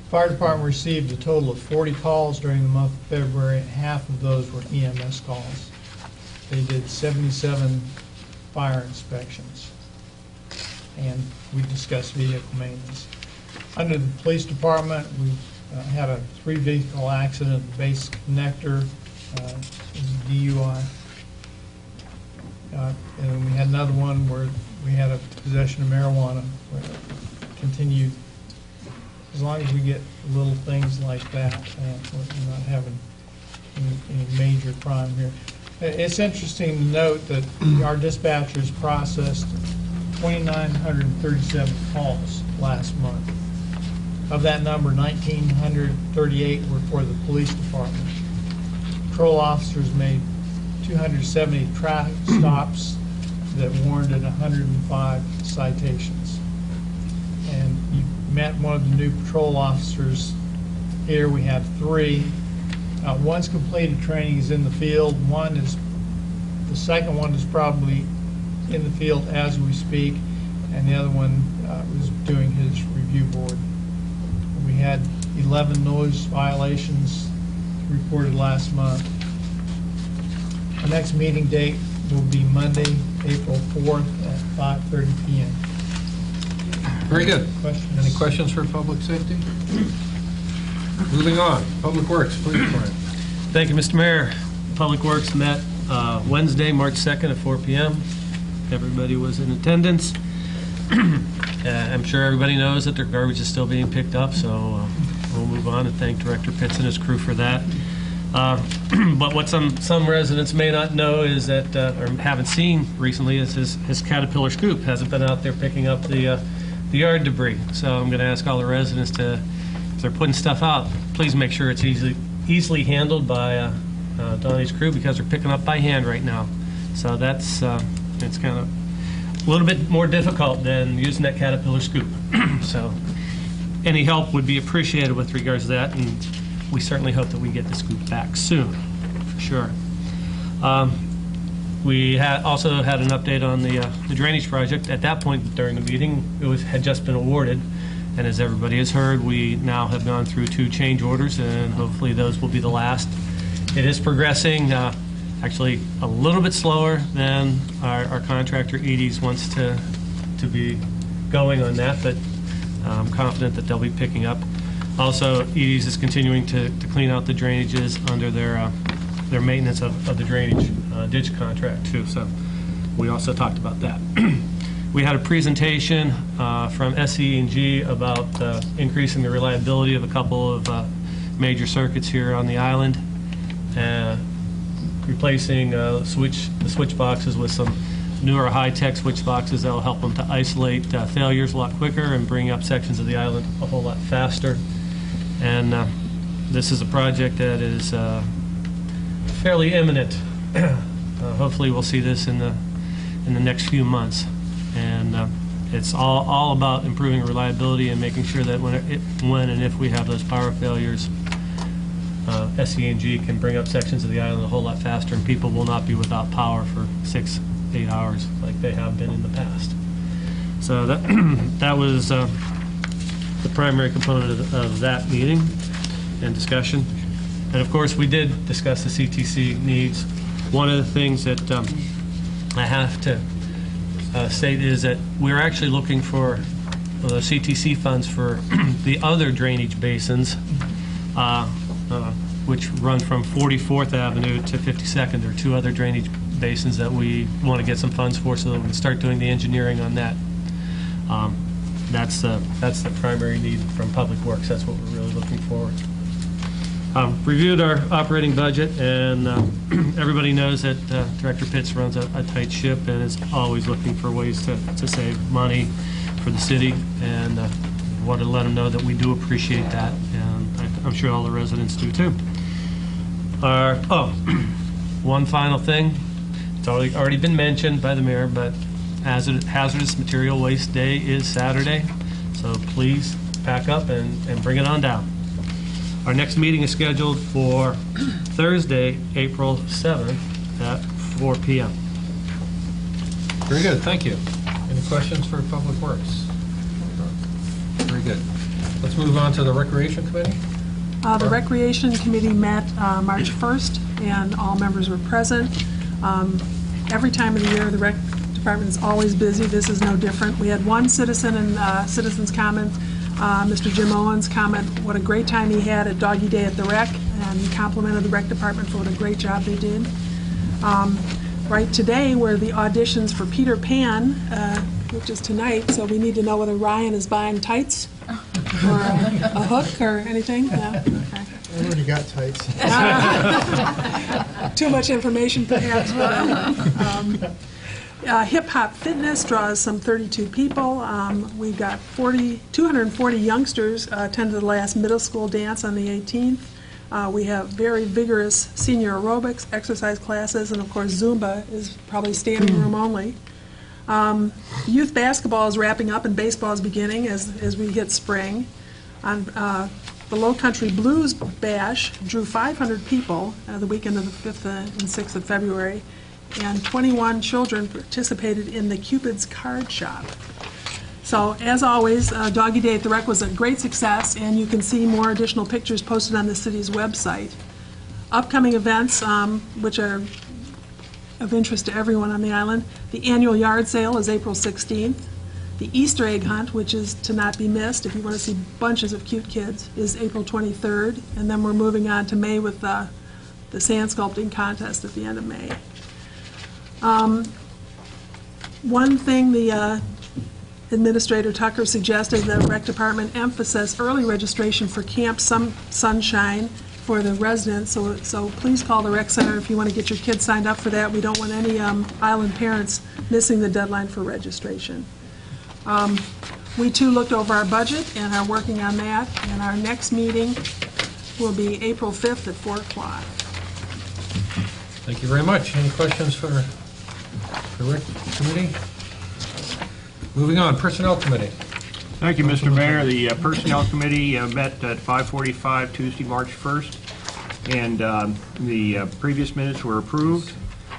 Fire department received a total of 40 calls during the month of February. Half of those were EMS calls. They did 77 fire inspections. And we discussed vehicle maintenance. Under the police department, we had a 3-vehicle accident at the base connector. It was a DUI. And we had another one where we had a possession of marijuana. Continued. As long as we get little things like that, we're not having any major crime here. It's interesting to note that our dispatchers processed 2,937 calls last month. Of that number, 1,938 were for the police department. Patrol officers made 270 traffic stops that warranted 105 citations. And you met one of the new patrol officers here. We have 3. One's completed training, is in the field. The second one is probably in the field as we speak, and the other one was doing his review board. We had 11 noise violations reported last month. Our next meeting date will be Monday, April 4th at 5:30 p.m. Very good. Questions? Any questions for public safety? Moving on. Public Works, please, Brian. Thank you, Mr. Mayor. Public Works met Wednesday, March 2nd at 4 p.m. Everybody was in attendance. I'm sure everybody knows that their garbage is still being picked up, so we'll move on and thank Director Pitts and his crew for that. But what some residents may not know is that, or haven't seen recently, is his Caterpillar scoop hasn't been out there picking up the yard debris. So I'm going to ask all the residents to, if they're putting stuff out, please make sure it's easily handled by Donnie's crew, because they're picking up by hand right now. So that's it's kind of a little bit more difficult than using that Caterpillar scoop. So any help would be appreciated with regards to that, and we certainly hope that we get the scoop back soon, for sure. We also had an update on the drainage project. At that point during the meeting, it had just been awarded, and as everybody has heard, we now have gone through 2 change orders, and hopefully those will be the last. It is progressing, actually a little bit slower than our contractor Edie's wants to be going on that, but I'm confident that they'll be picking up. Also, Edie's is continuing to clean out the drainages under their maintenance of the drainage ditch contract too. So we also talked about that. We had a presentation from SE&G about increasing the reliability of a couple of major circuits here on the island, replacing the switch boxes with some newer high-tech switch boxes that will help them to isolate failures a lot quicker and bring up sections of the island a whole lot faster. And this is a project that is fairly imminent. Hopefully we'll see this in the next few months. And it's all about improving reliability and making sure that when and if we have those power failures, SE&G can bring up sections of the island a whole lot faster, and people will not be without power for 6-8 hours like they have been in the past. So that was the primary component of that meeting and discussion. And of course, we did discuss the CTC needs. One of the things that I have to state is that we're actually looking for the CTC funds for the other drainage basins, which run from 44th Avenue to 52nd. There are 2 other drainage basins that we want to get some funds for, so that we can start doing the engineering on that. That's the primary need from Public Works. That's what we're really looking for. Reviewed our operating budget, and everybody knows that Director Pitts runs a tight ship and is always looking for ways to save money for the city, and wanted to let them know that we do appreciate that, and I'm sure all the residents do too. One final thing. It's already been mentioned by the mayor, but Hazardous Material Waste Day is Saturday, so please pack up and bring it on down. Our next meeting is scheduled for Thursday, April 7th at 4 p.m. Very good, thank you. Any questions for Public Works? Very good. Let's move on to the Recreation Committee. The Recreation Committee met March 1st, and all members were present. Every time of the year, the Rec Department is always busy. This is no different. We had one citizen and citizen's comment, Mr. Jim Owens' comment, what a great time he had at Doggy Day at the Rec, and he complimented the Rec Department for what a great job they did. Right today were the auditions for Peter Pan, which is tonight, so we need to know whether Ryan is buying tights or a hook or anything. No? Okay. I already got tights. Too much information, perhaps. Hip Hop Fitness draws some 32 people. We've got 240 youngsters attended the last middle school dance on the 18th. We have very vigorous senior aerobics, exercise classes, and of course Zumba is probably standing room only. Youth basketball is wrapping up and baseball is beginning as we hit spring. The Low Country Blues Bash drew 500 people the weekend of the 5th and 6th of February, and 21 children participated in the Cupid's Card Shop. So, as always, Doggy Day at the Rec was a great success, and you can see more additional pictures posted on the city's website. Upcoming events, which are of interest to everyone on the island, the annual yard sale is April 16th. The Easter egg hunt, which is to not be missed if you want to see bunches of cute kids, is April 23rd, and then we're moving on to May with the sand sculpting contest at the end of May. One thing the Administrator Tucker suggested the Rec Department emphasize early registration for Camp Sunshine for the residents, so please call the Rec Center if you want to get your kids signed up for that. We don't want any island parents missing the deadline for registration. We too looked over our budget and are working on that, and our next meeting will be April 5th at 4 o'clock. Thank you very much. Any questions for the Rec Committee? Moving on, Personnel Committee. Thank you, Mr. Mayor. The Personnel Committee met at 5:45 Tuesday, March 1st, and the previous minutes were approved.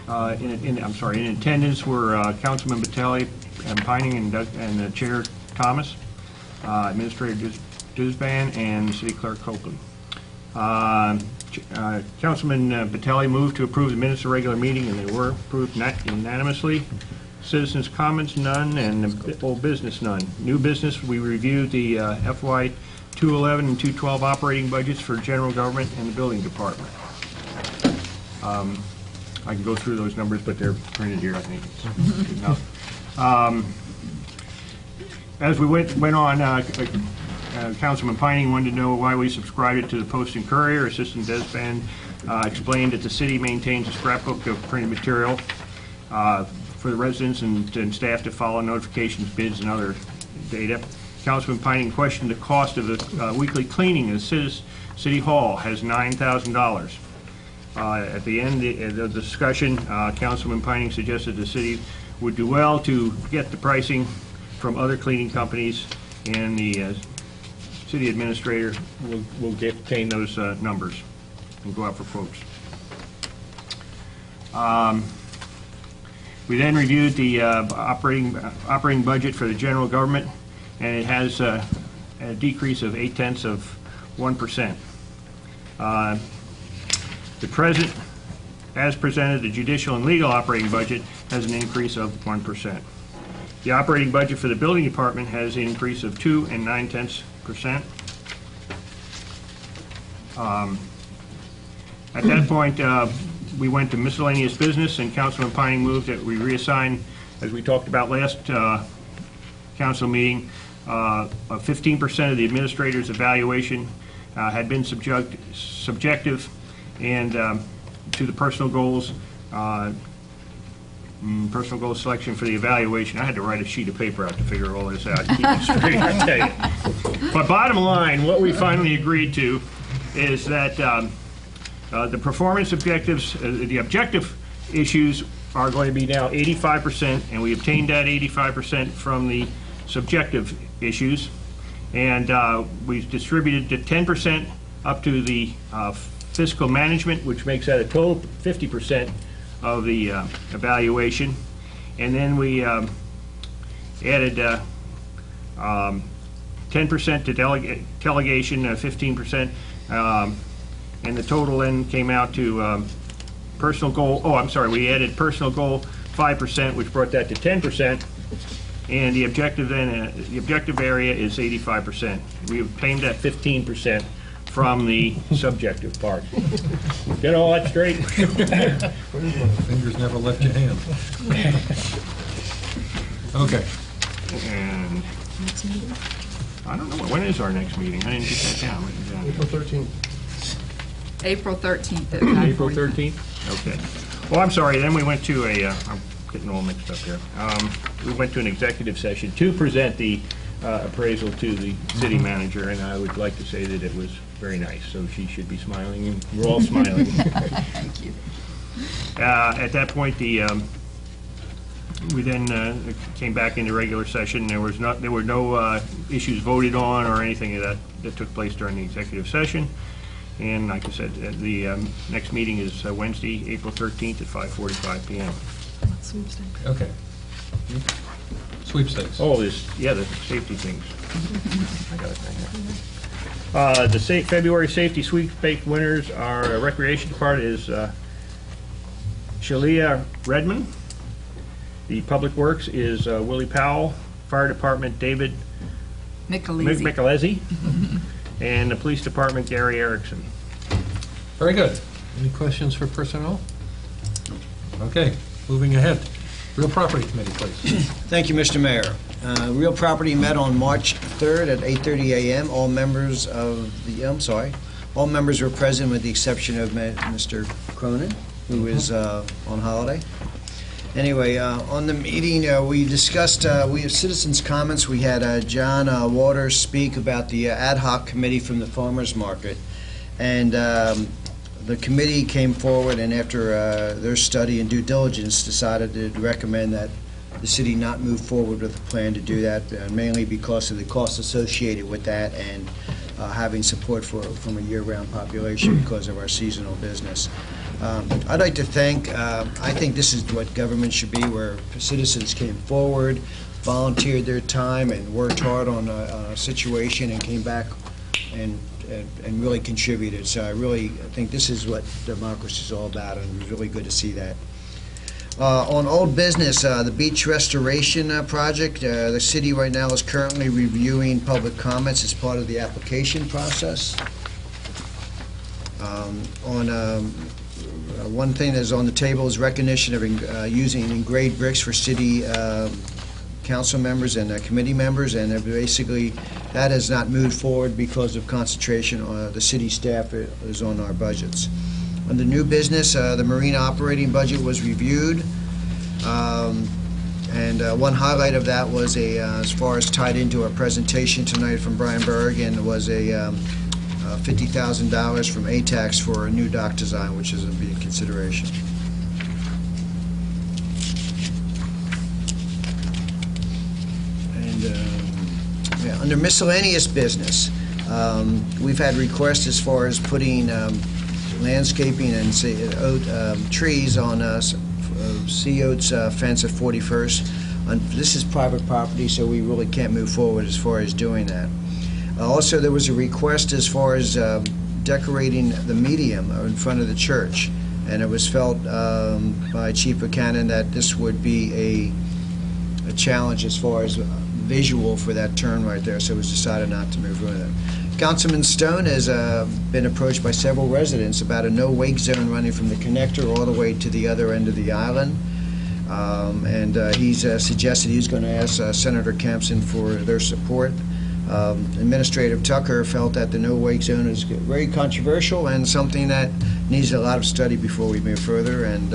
In attendance were Councilman Battelli and Pining and Chair Thomas, Administrator Dusban, and City Clerk Copley. Councilman Battelli moved to approve the minutes of regular meeting, and they were approved unanimously. Citizens' comments, none, and old business, none. New business, we reviewed the FY 211 and 212 operating budgets for general government and the building department. I can go through those numbers, but they're printed here, I think. It's good enough. As we went on, Councilman Pining wanted to know why we subscribed to the Post and Courier. Assistant Desband explained that the city maintains a scrapbook of printed material for the residents and staff to follow notifications, bids, and other data. Councilman Pining questioned the cost of the weekly cleaning of City Hall has $9,000. At the end of the discussion, Councilman Pining suggested the city would do well to get the pricing from other cleaning companies, and the city administrator will obtain those numbers and go out for quotes. We then reviewed the operating budget for the general government, and it has a decrease of 0.8%. The present, as presented, the judicial and legal operating budget has an increase of 1%. The operating budget for the building department has an increase of 2.9%. At that point, we went to miscellaneous business, and Councilman Pining moved that we reassign, as we talked about last council meeting, 15% of the administrator's evaluation had been subjective, and to the personal goals Personal goal selection for the evaluation. I had to write a sheet of paper out to figure all this out. Keep it straight, I tell you. But bottom line, what we finally agreed to is that the performance objectives, the objective issues are going to be now 85%, and we obtained that 85% from the subjective issues. And we've distributed to 10% up to the fiscal management, which makes that a total 50% of the evaluation. And then we added 10% to delegation, 15%, and the total then came out to personal goal, we added personal goal 5%, which brought that to 10%, and the objective then, the objective area is 85%. We obtained that 15% from the subjective part. Get all that straight? Fingers never left your hand. Okay. And I don't know, when is our next meeting? I didn't get that down. April 13th. April 13th at April 5:45. 13th? Okay. Well, I'm sorry, then we went to I'm getting all mixed up here. We went to an executive session to present the appraisal to the city manager, and I would like to say that it was very nice, so she should be smiling, and we're all smiling. Thank you. At that point, we then came back into regular session. There were no issues voted on or anything that took place during the executive session. And like I said, the next meeting is Wednesday, April 13th at 5:45 p.m. Okay. Sweepstakes. Oh, the safety things. I got it right here. The February safety sweepstake winners, our recreation part is Shalia Redmond. The public works is Willie Powell. Fire department, David Michelezzi. And the police department, Gary Erickson. Very good. Any questions for personnel? Okay, moving ahead. Real Property Committee, please. Thank you, Mr. Mayor. Real Property met on March 3rd at 8:30 a.m. All members were present with the exception of Mr. Cronin, who is on holiday. Anyway, on the meeting, we discussed, we have citizens' comments. We had John Waters speak about the ad hoc committee from the farmers market. And the committee came forward and after their study and due diligence decided to recommend that the city not move forward with a plan to do that, mainly because of the costs associated with that and having support from a year-round population because of our seasonal business. I'd like to I think this is what government should be, where citizens came forward, volunteered their time, and worked hard on a situation and came back and really contributed. So I think this is what democracy is all about, and it was really good to see that. On old business, the beach restoration project, the city right now is currently reviewing public comments as part of the application process. One thing that's on the table is recognition of using engraved bricks for city council members and committee members, and basically that has not moved forward because of concentration on the city staff is on our budgets. Under new business, the marina operating budget was reviewed, and one highlight of that was as far as tied into our presentation tonight from Brian Berg, and was a $50,000 from ATAX for a new dock design, which is in consideration. Under miscellaneous business, we've had requests as far as putting landscaping and trees on Sea Oats fence at 41st. This is private property, so we really can't move forward as far as doing that. Also, there was a request as far as decorating the medium in front of the church, and it was felt by Chief Buchanan that this would be a challenge as far as visual for that turn right there, so it was decided not to move with it. Councilman Stone has been approached by several residents about a no-wake zone running from the connector all the way to the other end of the island. And he's suggested he's going to ask Senator Kempson for their support. Administrator Tucker felt that the no-wake zone is very controversial and something that needs a lot of study before we move further. And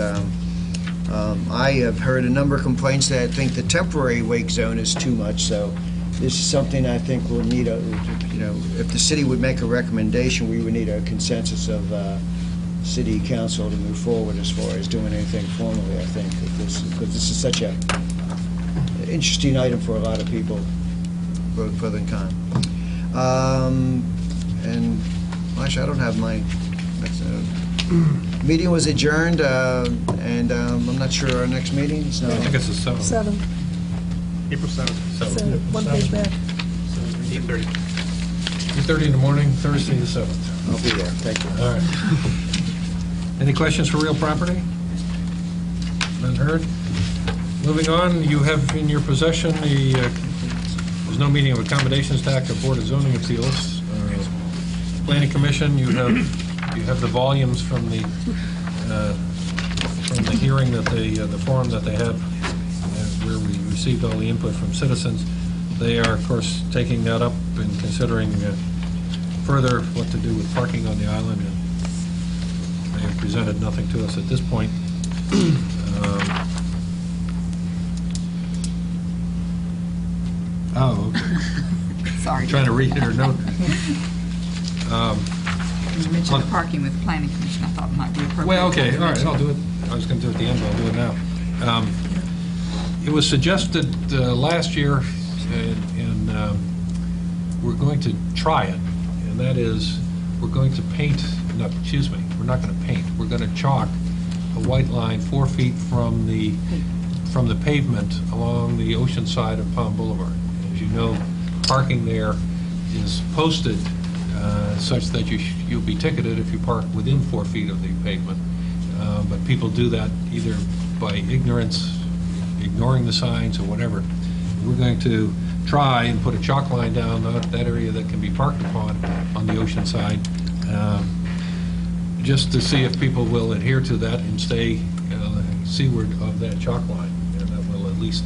I have heard a number of complaints that I think the temporary wake zone is too much, so this is something I think we'll need if the city would make a recommendation, we would need a consensus of city council to move forward as far as doing anything formally, I think, because this is such a interesting item for a lot of people, both pro and con. And actually, I don't have my meeting was adjourned, and I'm not sure our next meeting. I think it's the 7th. 7. April 7th. 7. One page back. 8:30. 8:30 in the morning, Thursday the 7th. I'll be there. Thank you. All right. Any questions for real property? None heard? Moving on, you have in your possession there's no meeting of accommodations to act of Board of Zoning Appeals. Planning Commission, you have the volumes from the hearing that the forum that they had, where we received all the input from citizens. They are, of course, taking that up and considering further what to do with parking on the island, and they have presented nothing to us at this point. Oh, okay. Sorry. Trying to read her note. You mentioned the parking with the planning commission. I thought it might be appropriate. Well, okay, all right, I'll do it. I was going to do it at the end, but I'll do it now. It was suggested last year, and we're going to try it, and that is we're going to paint, no, excuse me, we're not going to paint. We're going to chalk a white line 4 feet from the pavement along the ocean side of Palm Boulevard. As you know, parking there is posted such that you'll be ticketed if you park within 4 feet of the pavement. But people do that either by ignorance, ignoring the signs, or whatever. We're going to try and put a chalk line down that area that can be parked upon on the ocean side, just to see if people will adhere to that and stay seaward of that chalk line. And that will at least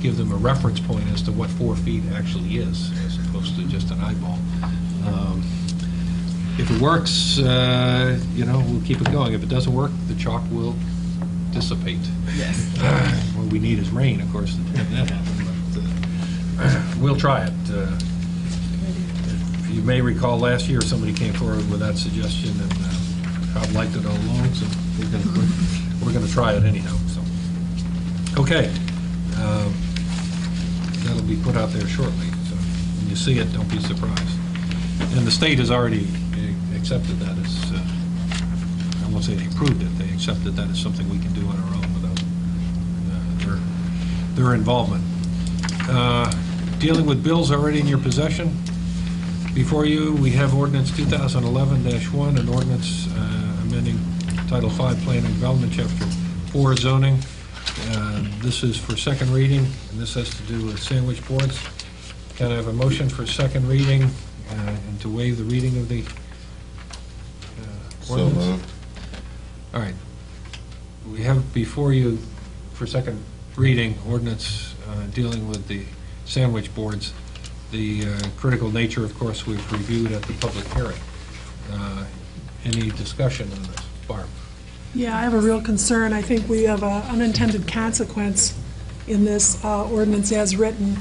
give them a reference point as to what 4 feet actually is, as opposed to just an eyeball. If it works, we'll keep it going. If it doesn't work, the chalk will dissipate. Yes. What we need is rain, of course, to make that happen. But we'll try it. You may recall last year somebody came forward with that suggestion, and I've liked it all along. So we're going to try it anyhow. So, okay, that'll be put out there shortly. So when you see it, don't be surprised. And the state has already accepted that as, I won't say they approved it, they accepted that as something we can do on our own without their involvement. Dealing with bills already in your possession. Before you, we have ordinance 2011-1, an ordinance amending Title V Planning and Development, Chapter 4 zoning. This is for second reading, and this has to do with sandwich boards. Can I have a motion for second reading and to waive the reading of the ordinance? So moved. All right. We have before you, for second reading, ordinance dealing with the sandwich boards. The critical nature, of course, we've reviewed at the public hearing. Any discussion on this? Barb? Yeah, I have a real concern. I think we have an unintended consequence in this ordinance as written.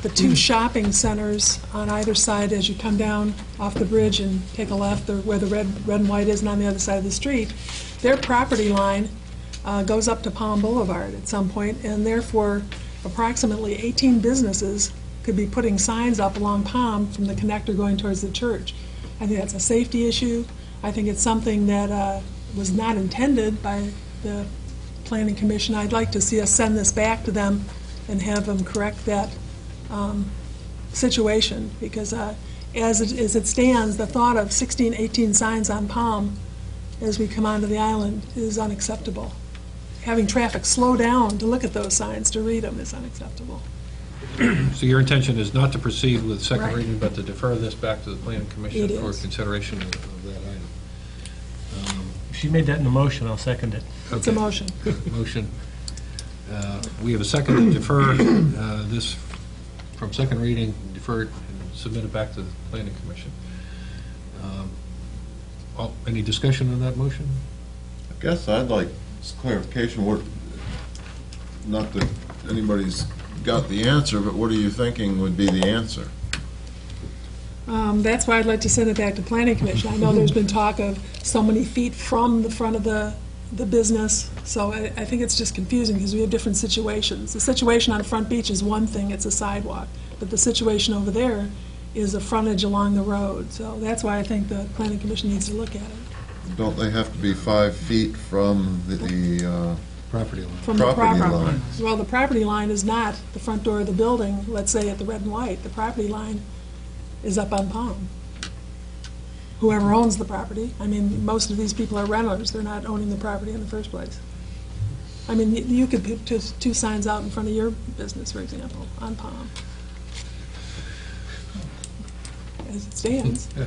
The two shopping centers on either side as you come down off the bridge and take a left, or where the red and white is, and on the other side of the street, their property line goes up to Palm Boulevard at some point, and therefore approximately 18 businesses could be putting signs up along Palm from the connector going towards the church. I think that's a safety issue. I think it's something that was not intended by the Planning Commission. I'd like to see us send this back to them and have them correct that situation, because as it stands, the thought of 16, 18 signs on Palm as we come onto the island is unacceptable. Having traffic slow down to look at those signs, to read them, is unacceptable. So your intention is not to proceed with second Right. reading, but to defer this back to the Planning Commission It for is. consideration of that item. If she made that in a motion, I'll second it. It's a motion. Motion. We have a second to defer this from second reading, defer it, and submit it back to the Planning Commission. Any discussion on that motion? I guess I'd like some clarification. not that anybody's got the answer, but what are you thinking would be the answer? That's why I'd like to send it back to Planning Commission. I know there's been talk of so many feet from the front of the business, so I think it's just confusing because we have different situations. The situation on Front Beach is one thing, it's a sidewalk, but the situation over there is a frontage along the road, so that's why I think the Planning Commission needs to look at it. Don't they have to be 5 feet from the property line? From the property line. Well, the property line is not the front door of the building, let's say at the Red and White. The property line is up on Palm. Whoever owns the property. I mean, most of these people are renters. They're not owning the property in the first place. I mean, you could put two signs out in front of your business, for example, on Palm. As it stands. Yeah.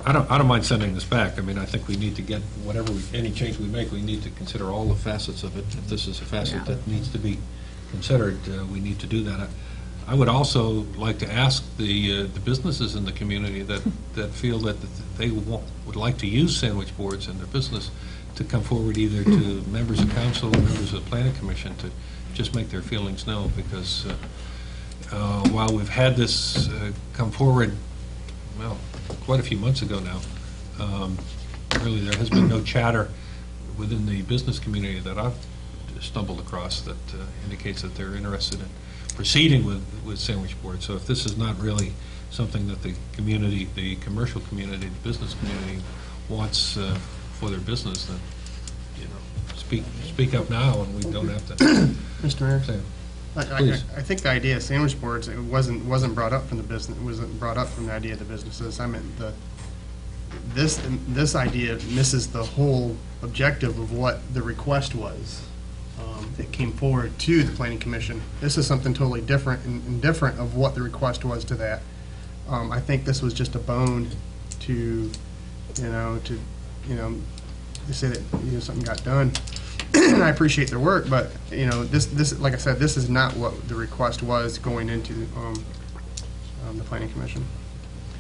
I don't mind sending this back. I mean, I think we need to get any change we make, we need to consider all the facets of it. If this is a facet that needs to be considered, we need to do that. I would also like to ask the businesses in the community that feel that they would like to use sandwich boards in their business to come forward either to members of council or members of the Planning Commission to just make their feelings known, because while we've had this come forward, well, quite a few months ago now, really there has been no chatter within the business community that I've stumbled across that indicates that they're interested in proceeding with sandwich boards. So if this is not really something that the community, the commercial community, the business community wants for their business, then, you know, speak up now, and we don't have to. Mr. Mayor, Please. I think the idea of sandwich boards, it wasn't brought up from the business. It wasn't brought up from the idea of the businesses. I meant this idea misses the whole objective of what the request was. That came forward to the Planning Commission. This is something totally different and different of what the request was to that. I think this was just a bone to say that something got done. And I appreciate their work, but this like I said, this is not what the request was going into the Planning Commission.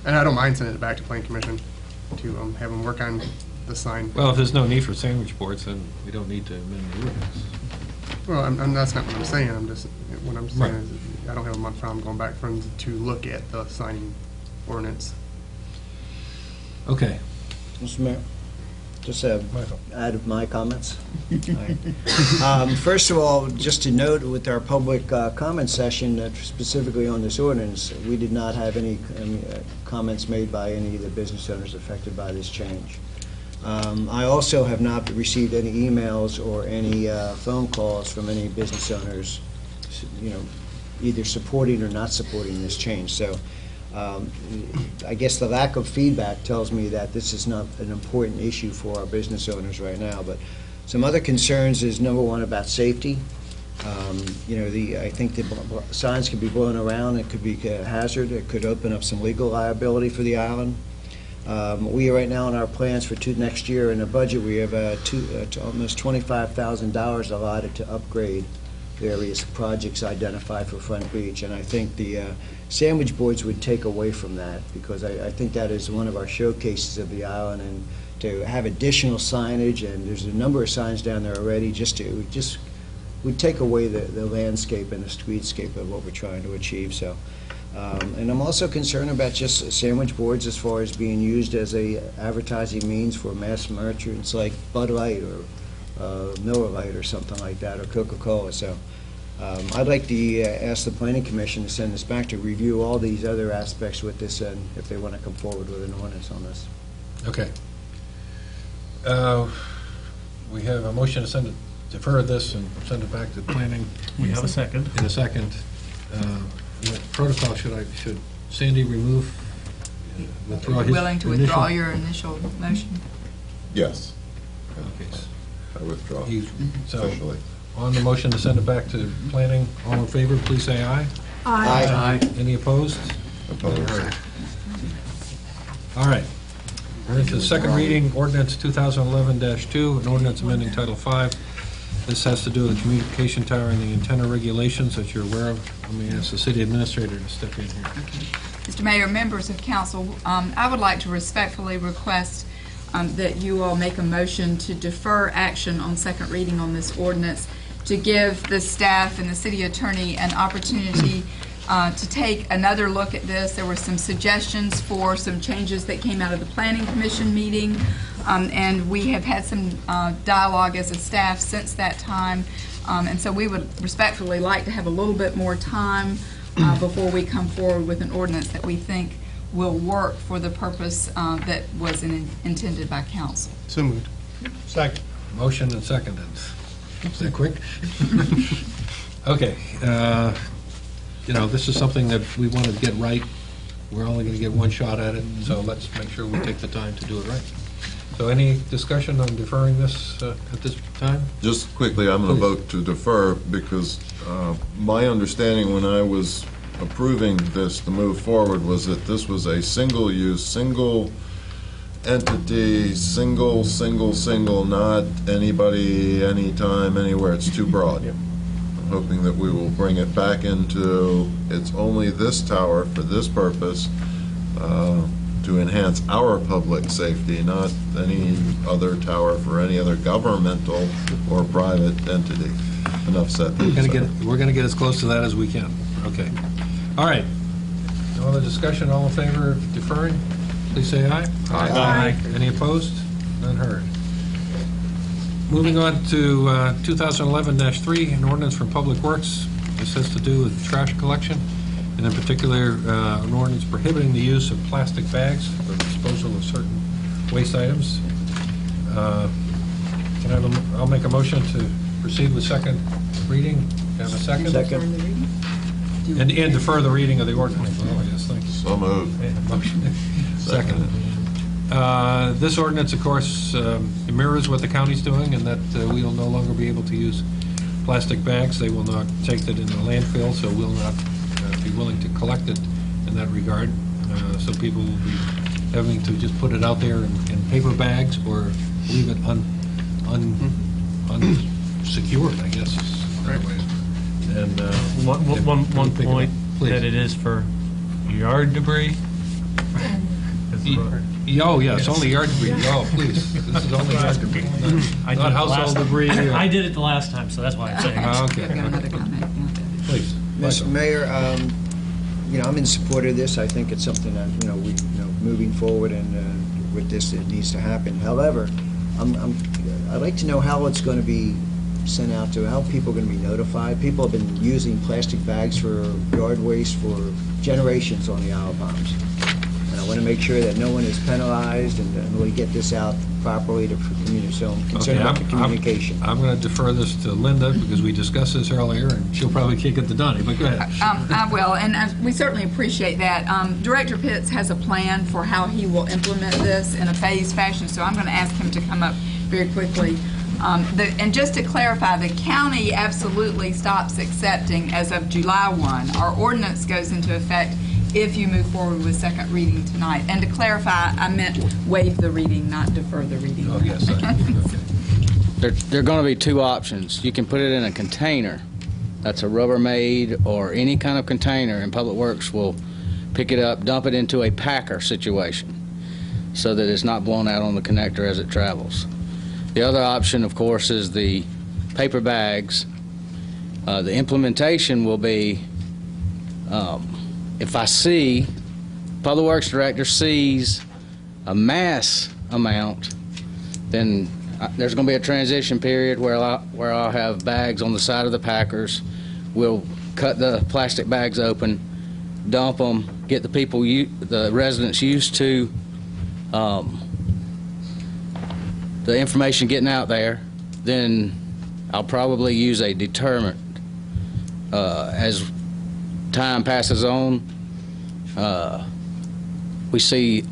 And I don't mind sending it back to Planning Commission to have them work on the sign. Well, if there's no need for sandwich boards, then we don't need to amend the ordinance. Well, that's not what I'm saying. What I'm saying is I don't have a problem going back for them to look at the signing ordinance. Okay. Mr. Mayor, just add my comments. First of all, just to note with our public comment session, specifically on this ordinance, we did not have any comments made by any of the business owners affected by this change. I also have not received any emails or any phone calls from any business owners, either supporting or not supporting this change. So I guess the lack of feedback tells me that this is not an important issue for our business owners right now. But some other concerns is, number one, about safety. I think the signs can be blown around. It could be a hazard. It could open up some legal liability for the island. We are right now in our plans for next year in the budget. We have almost $25,000 allotted to upgrade various projects identified for Front Beach, and I think the sandwich boards would take away from that, because I think that is one of our showcases of the island, and to have additional signage, and there's a number of signs down there already, would take away the landscape and the streetscape of what we're trying to achieve. So. And I'm also concerned about just sandwich boards as far as being used as a advertising means for mass merchants like Bud Light or Miller Lite or something like that, or Coca-Cola. So I'd like to ask the Planning Commission to send this back to review all these other aspects with this, and if they want to come forward with an ordinance on this. Okay. We have a motion to defer this and send it back to planning. We have a second. In a second. Protocol, should Sandy withdraw his Willing to withdraw your initial motion? Yes. Okay. I withdraw. So, on the motion to send it back to planning, all in favor, please say aye. Aye. Aye. Any opposed? Opposed. All right. We're into the second reading, ordinance 2011-2, an ordinance amending Title V. This has to do with the communication tower and the antenna regulations that you're aware of. Let me ask the city administrator to step in here. Mr. Mayor, members of council, I would like to respectfully request that you all make a motion to defer action on second reading on this ordinance to give the staff and the city attorney an opportunity to take another look at this. There were some suggestions for some changes that came out of the Planning Commission meeting, and we have had some dialogue as a staff since that time, and so we would respectfully like to have a little bit more time before we come forward with an ordinance that we think will work for the purpose that was intended by council. So moved. Second. Motion and seconded. Is that quick? Okay. You know, this is something that we want to get right. We're only going to get one shot at it, so let's make sure we take the time to do it right. So any discussion on deferring this at this time? Just quickly, I'm going to vote to defer because my understanding when I was approving this to move forward was that this was a single use, single entity, single, not anybody, anytime, anywhere. It's too broad. I'm hoping that we will bring it back into, it's only this tower for this purpose to enhance our public safety, not any other tower for any other governmental or private entity. Enough said. We're going to get as close to that as we can. Okay. All right. No other discussion? All in favor of deferring? Please say aye. Aye. Any opposed? None heard. Moving on to 2011-3, an ordinance from Public Works. This has to do with trash collection, and in particular, an ordinance prohibiting the use of plastic bags for disposal of certain waste items. Can I have I'll make a motion to proceed with second reading. Can I have a second? Second. And defer the reading of the ordinance. Oh, yes, thank you. So moved. Motion. Second. This ordinance, of course, mirrors what the county's doing, and that we will no longer be able to use plastic bags. They will not take that in the landfill, so we'll not be willing to collect it in that regard. So people will be having to just put it out there in paper bags or leave it unsecured, I guess. Right. And one point Please. that it is for yard debris. Oh, yes, only yard debris. Oh, please. This is only yard debris. Not household debris. I did it the last time, so that's why I'm saying it. Okay. Please. Mr. Mayor, I'm in support of this. I think it's something that, moving forward and with this, it needs to happen. However, I'd like to know how it's going to be sent out to, how people are going to be notified. People have been using plastic bags for yard waste for generations on the Isle of Palms. And I want to make sure that no one is penalized and we get this out properly to community. So I'm concerned about the communication. I'm going to defer this to Linda because we discussed this earlier, and she'll probably kick it to Donnie, but go ahead. I will, and we certainly appreciate that. Director Pitts has a plan for how he will implement this in a phased fashion, so I'm going to ask him to come up very quickly. And just to clarify, the county absolutely stops accepting as of July 1. Our ordinance goes into effect if you move forward with second reading tonight. And to clarify, I meant waive the reading, not defer the reading. Oh, yes. There are going to be two options. You can put it in a container. That's a Rubbermaid or any kind of container, and Public Works will pick it up, dump it into a packer situation so that it's not blown out on the connector as it travels. The other option, of course, is the paper bags. The implementation will be, if I see, Public Works Director sees a mass amount, then there's going to be a transition period where I'll have bags on the side of the packers. We'll cut the plastic bags open, dump them, get the people, the residents used to the information getting out there. Then I'll probably use a deterrent as time passes on. We see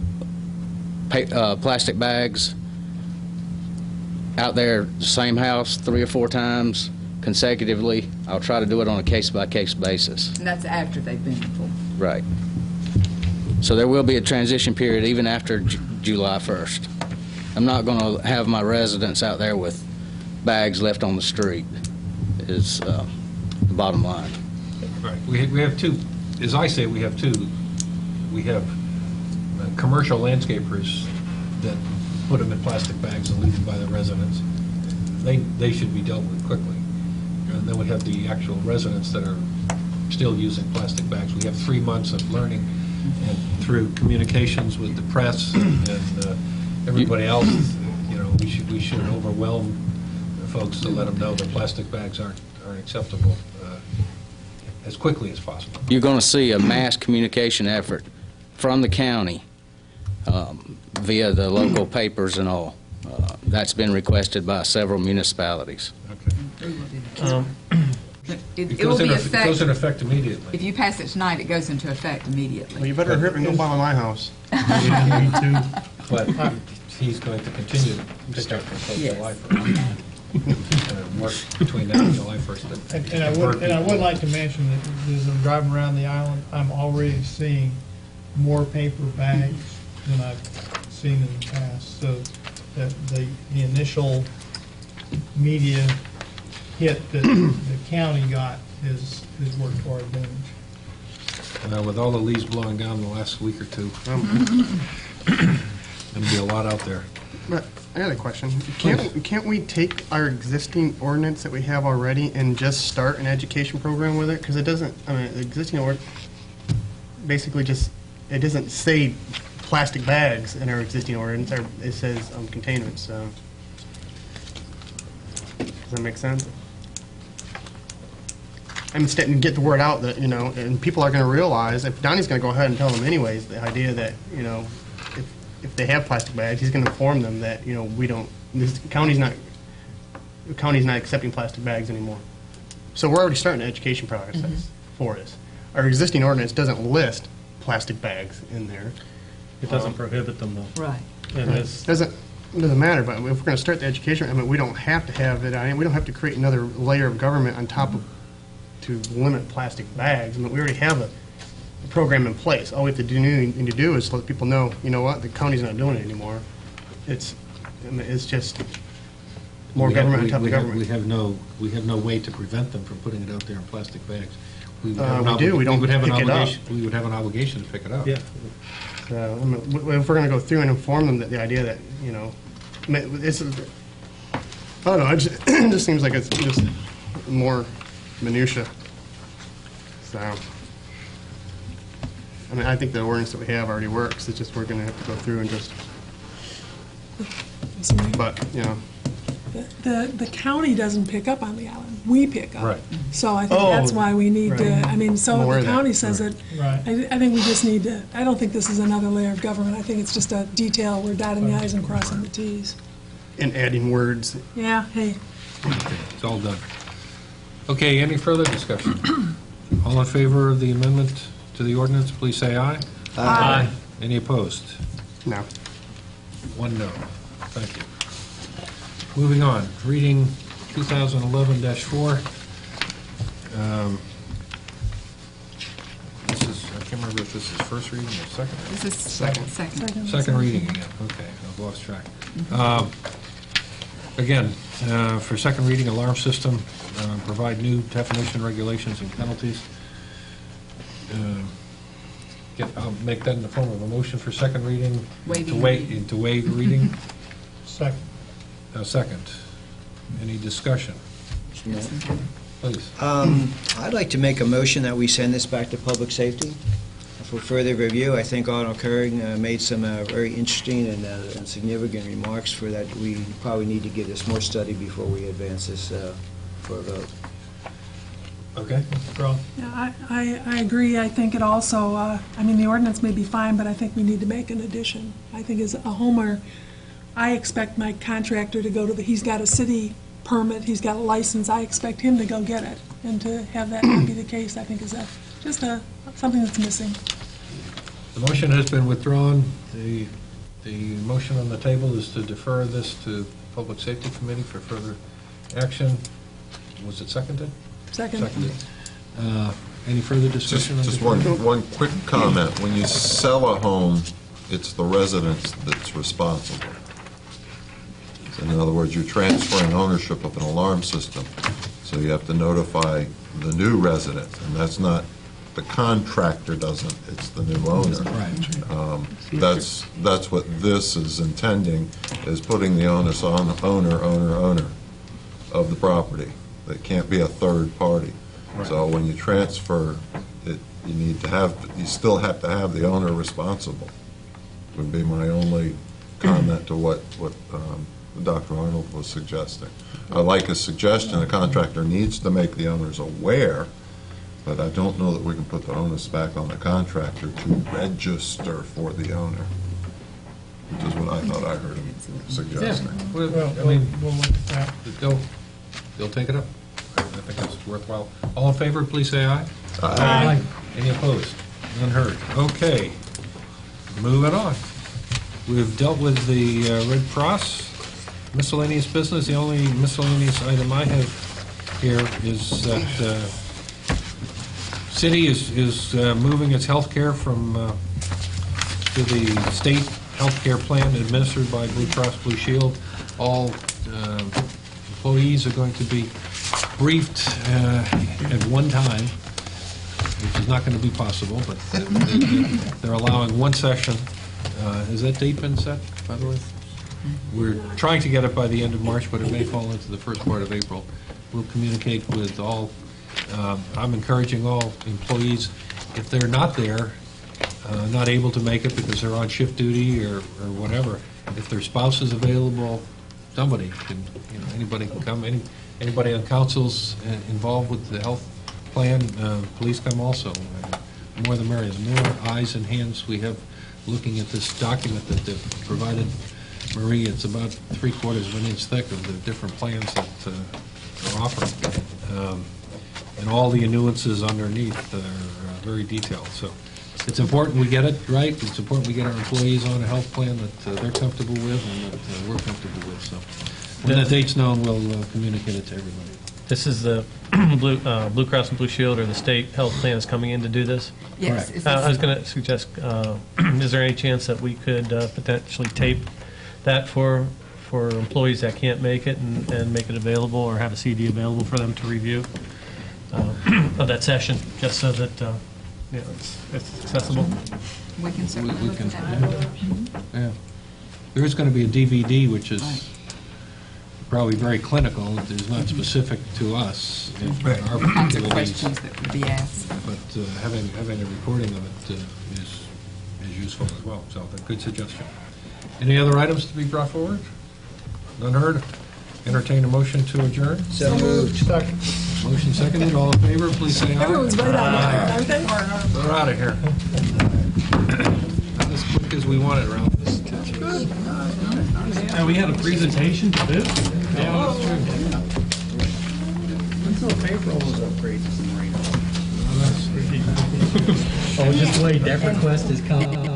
plastic bags out there, the same house 3 or 4 times consecutively. I'll try to do it on a case-by-case basis. And that's after they've been full. Right. So there will be a transition period even after July 1st. I'm not going to have my residents out there with bags left on the street, is the bottom line. Right. We have two, as I say, we have commercial landscapers that put them in plastic bags and leave them by the residents. They should be dealt with quickly. And then we have the actual residents that are still using plastic bags. We have 3 months of learning, and through communications with the press and everybody else, you know, we should overwhelm the folks to let them know that plastic bags aren't acceptable as quickly as possible. You're going to see a mass communication effort from the county via the local papers and all. That's been requested by several municipalities. It will be It goes in effect immediately. If you pass it tonight, it goes into effect immediately. Well, you better hurry up and go by my house. Me too. But he's going to continue to start from July 1st. And work between now and July 1st. And I would like to mention that as I'm driving around the island, I'm already seeing more paper bags than I've seen in the past. So that the initial media hit that the county got is worked to our advantage. With all the leaves blowing down the last week or two, there'll be a lot out there. But I got a question. Can't we take our existing ordinance that we have already and just start an education program with it? Because it doesn't, I mean, the existing ordinance basically just, it doesn't say plastic bags in our existing ordinance. It says containers, so. Does that make sense? I mean, and get the word out that, you know, and people are going to realize, if Donnie's going to go ahead and tell them anyways, the idea that, you know, if they have plastic bags, he's going to inform them that, you know, the county's not accepting plastic bags anymore. So we're already starting an education process for us. Our existing ordinance doesn't list plastic bags in there. It doesn't prohibit them, though. Right. And It doesn't matter, but if we're going to start the education, I mean, we don't have to have it, we don't have to create another layer of government on top of, to limit plastic bags. I mean, we already have a program in place. All we have to do is let people know, you know what, the county's not doing it anymore. It's just more government on top of government. We have no way to prevent them from putting it out there in plastic bags. We do. We don't pick it up. We would have an obligation to pick it up. Yeah. So, I mean, if we're going to go through and inform them that the idea that, you know, it's, I don't know, it just seems like it's just more minutia. So, I mean, I think the ordinance that we have already works. It's just we're going to have to go through and just, but, you know. The county doesn't pick up on the island. We pick up. Right. So I think that's why we need to, I mean, so More if of the county that. says it, Right. I think we just need to, I don't think this is another layer of government. I think it's just a detail. We're dotting the i's and crossing the t's. And adding words. Yeah, hey. It's all done. Okay, any further discussion? All in favor of the amendment to the ordinance, please say aye. Aye. Any opposed? No. One no. Thank you. Moving on, reading 2011-4. This is, I can't remember if this is first reading or second reading. This is second. Second reading again, okay, I've lost track. Again, for second reading, alarm system, provide new definition, regulations, and penalties. I'll make that in the form of a motion for second reading. Waiving To waive reading. Second. Second. Any discussion? Please. I'd like to make a motion that we send this back to Public Safety for further review. I think Arnold Curran made some very interesting and significant remarks for that. We probably need to give this more study before we advance this for a vote. Okay. Yeah, I agree. I think it also, I mean, the ordinance may be fine, but I think we need to make an addition. I think as a homeowner, I expect my contractor to go to he's got a city permit, he's got a license, I expect him to go get it. And to have that not be the case, I think is something that's missing. The motion has been withdrawn. The motion on the table is to defer this to Public Safety Committee for further action. Was it seconded? Seconded. Any further discussion? Just one quick comment. When you sell a home, it's the residents that's responsible. In other words, you're transferring ownership of an alarm system, so you have to notify the new resident, and that's not the contractor doesn't, it's the new owner. That's what this is intending, is putting the onus on the owner of the property. It can't be a third party. So when you transfer it, you still have to have the owner responsible, would be my only comment to what Dr. Arnold was suggesting. I like his suggestion, the contractor needs to make the owners aware, but I don't know that we can put the onus back on the contractor to register for the owner, which is what I thought I heard him suggesting. Well, I mean, they'll take it up. I think that's worthwhile. All in favor, please say aye. Aye. Any opposed? None heard. Okay, moving on. We've dealt with the Red Cross. Miscellaneous business, the only miscellaneous item I have here is that city is moving its health care from to the state health care plan administered by Blue Cross Blue Shield. All employees are going to be briefed at one time, which is not going to be possible, but they're allowing one session. Has that date been set, by the way? We're trying to get it by the end of March, but it may fall into the first part of April. We'll communicate with all, I'm encouraging all employees, if they're not there, not able to make it because they're on shift duty or whatever, if their spouse is available, somebody can, anybody can come, anybody on council's involved with the health plan, please come also. More the merrier. The more eyes and hands we have looking at this document that they've provided Marie, it's about 3/4 of an inch thick of the different plans that are offered. And all the nuances underneath are very detailed. So it's important we get it right. It's important we get our employees on a health plan that they're comfortable with and that we're comfortable with. So when that date's known, we'll communicate it to everybody. This is the Blue Cross and Blue Shield, or the state health plan is coming in to do this? Yes. I was going to suggest, is there any chance that we could potentially tape that for employees that can't make it and make it available, or have a CD available for them to review of that session, just so that it's accessible? We can certainly look at that. Yeah. There is going to be a DVD, which is probably very clinical. It is not specific to us. Our Kinds of particular questions needs. that would be asked. But having a recording of it is useful as well. So, a good suggestion. Any other items to be brought forward? None heard? Entertain a motion to adjourn? So moved. Second. Motion seconded. All in favor, please say aye. Everyone's right on it, aren't they? We're out of here. Not as quick as we wanted, Ralph. And we had a presentation to do? Yeah, that's true. Until payroll was upgraded to Marina. Well, that's Oh, just wait, that request is coming.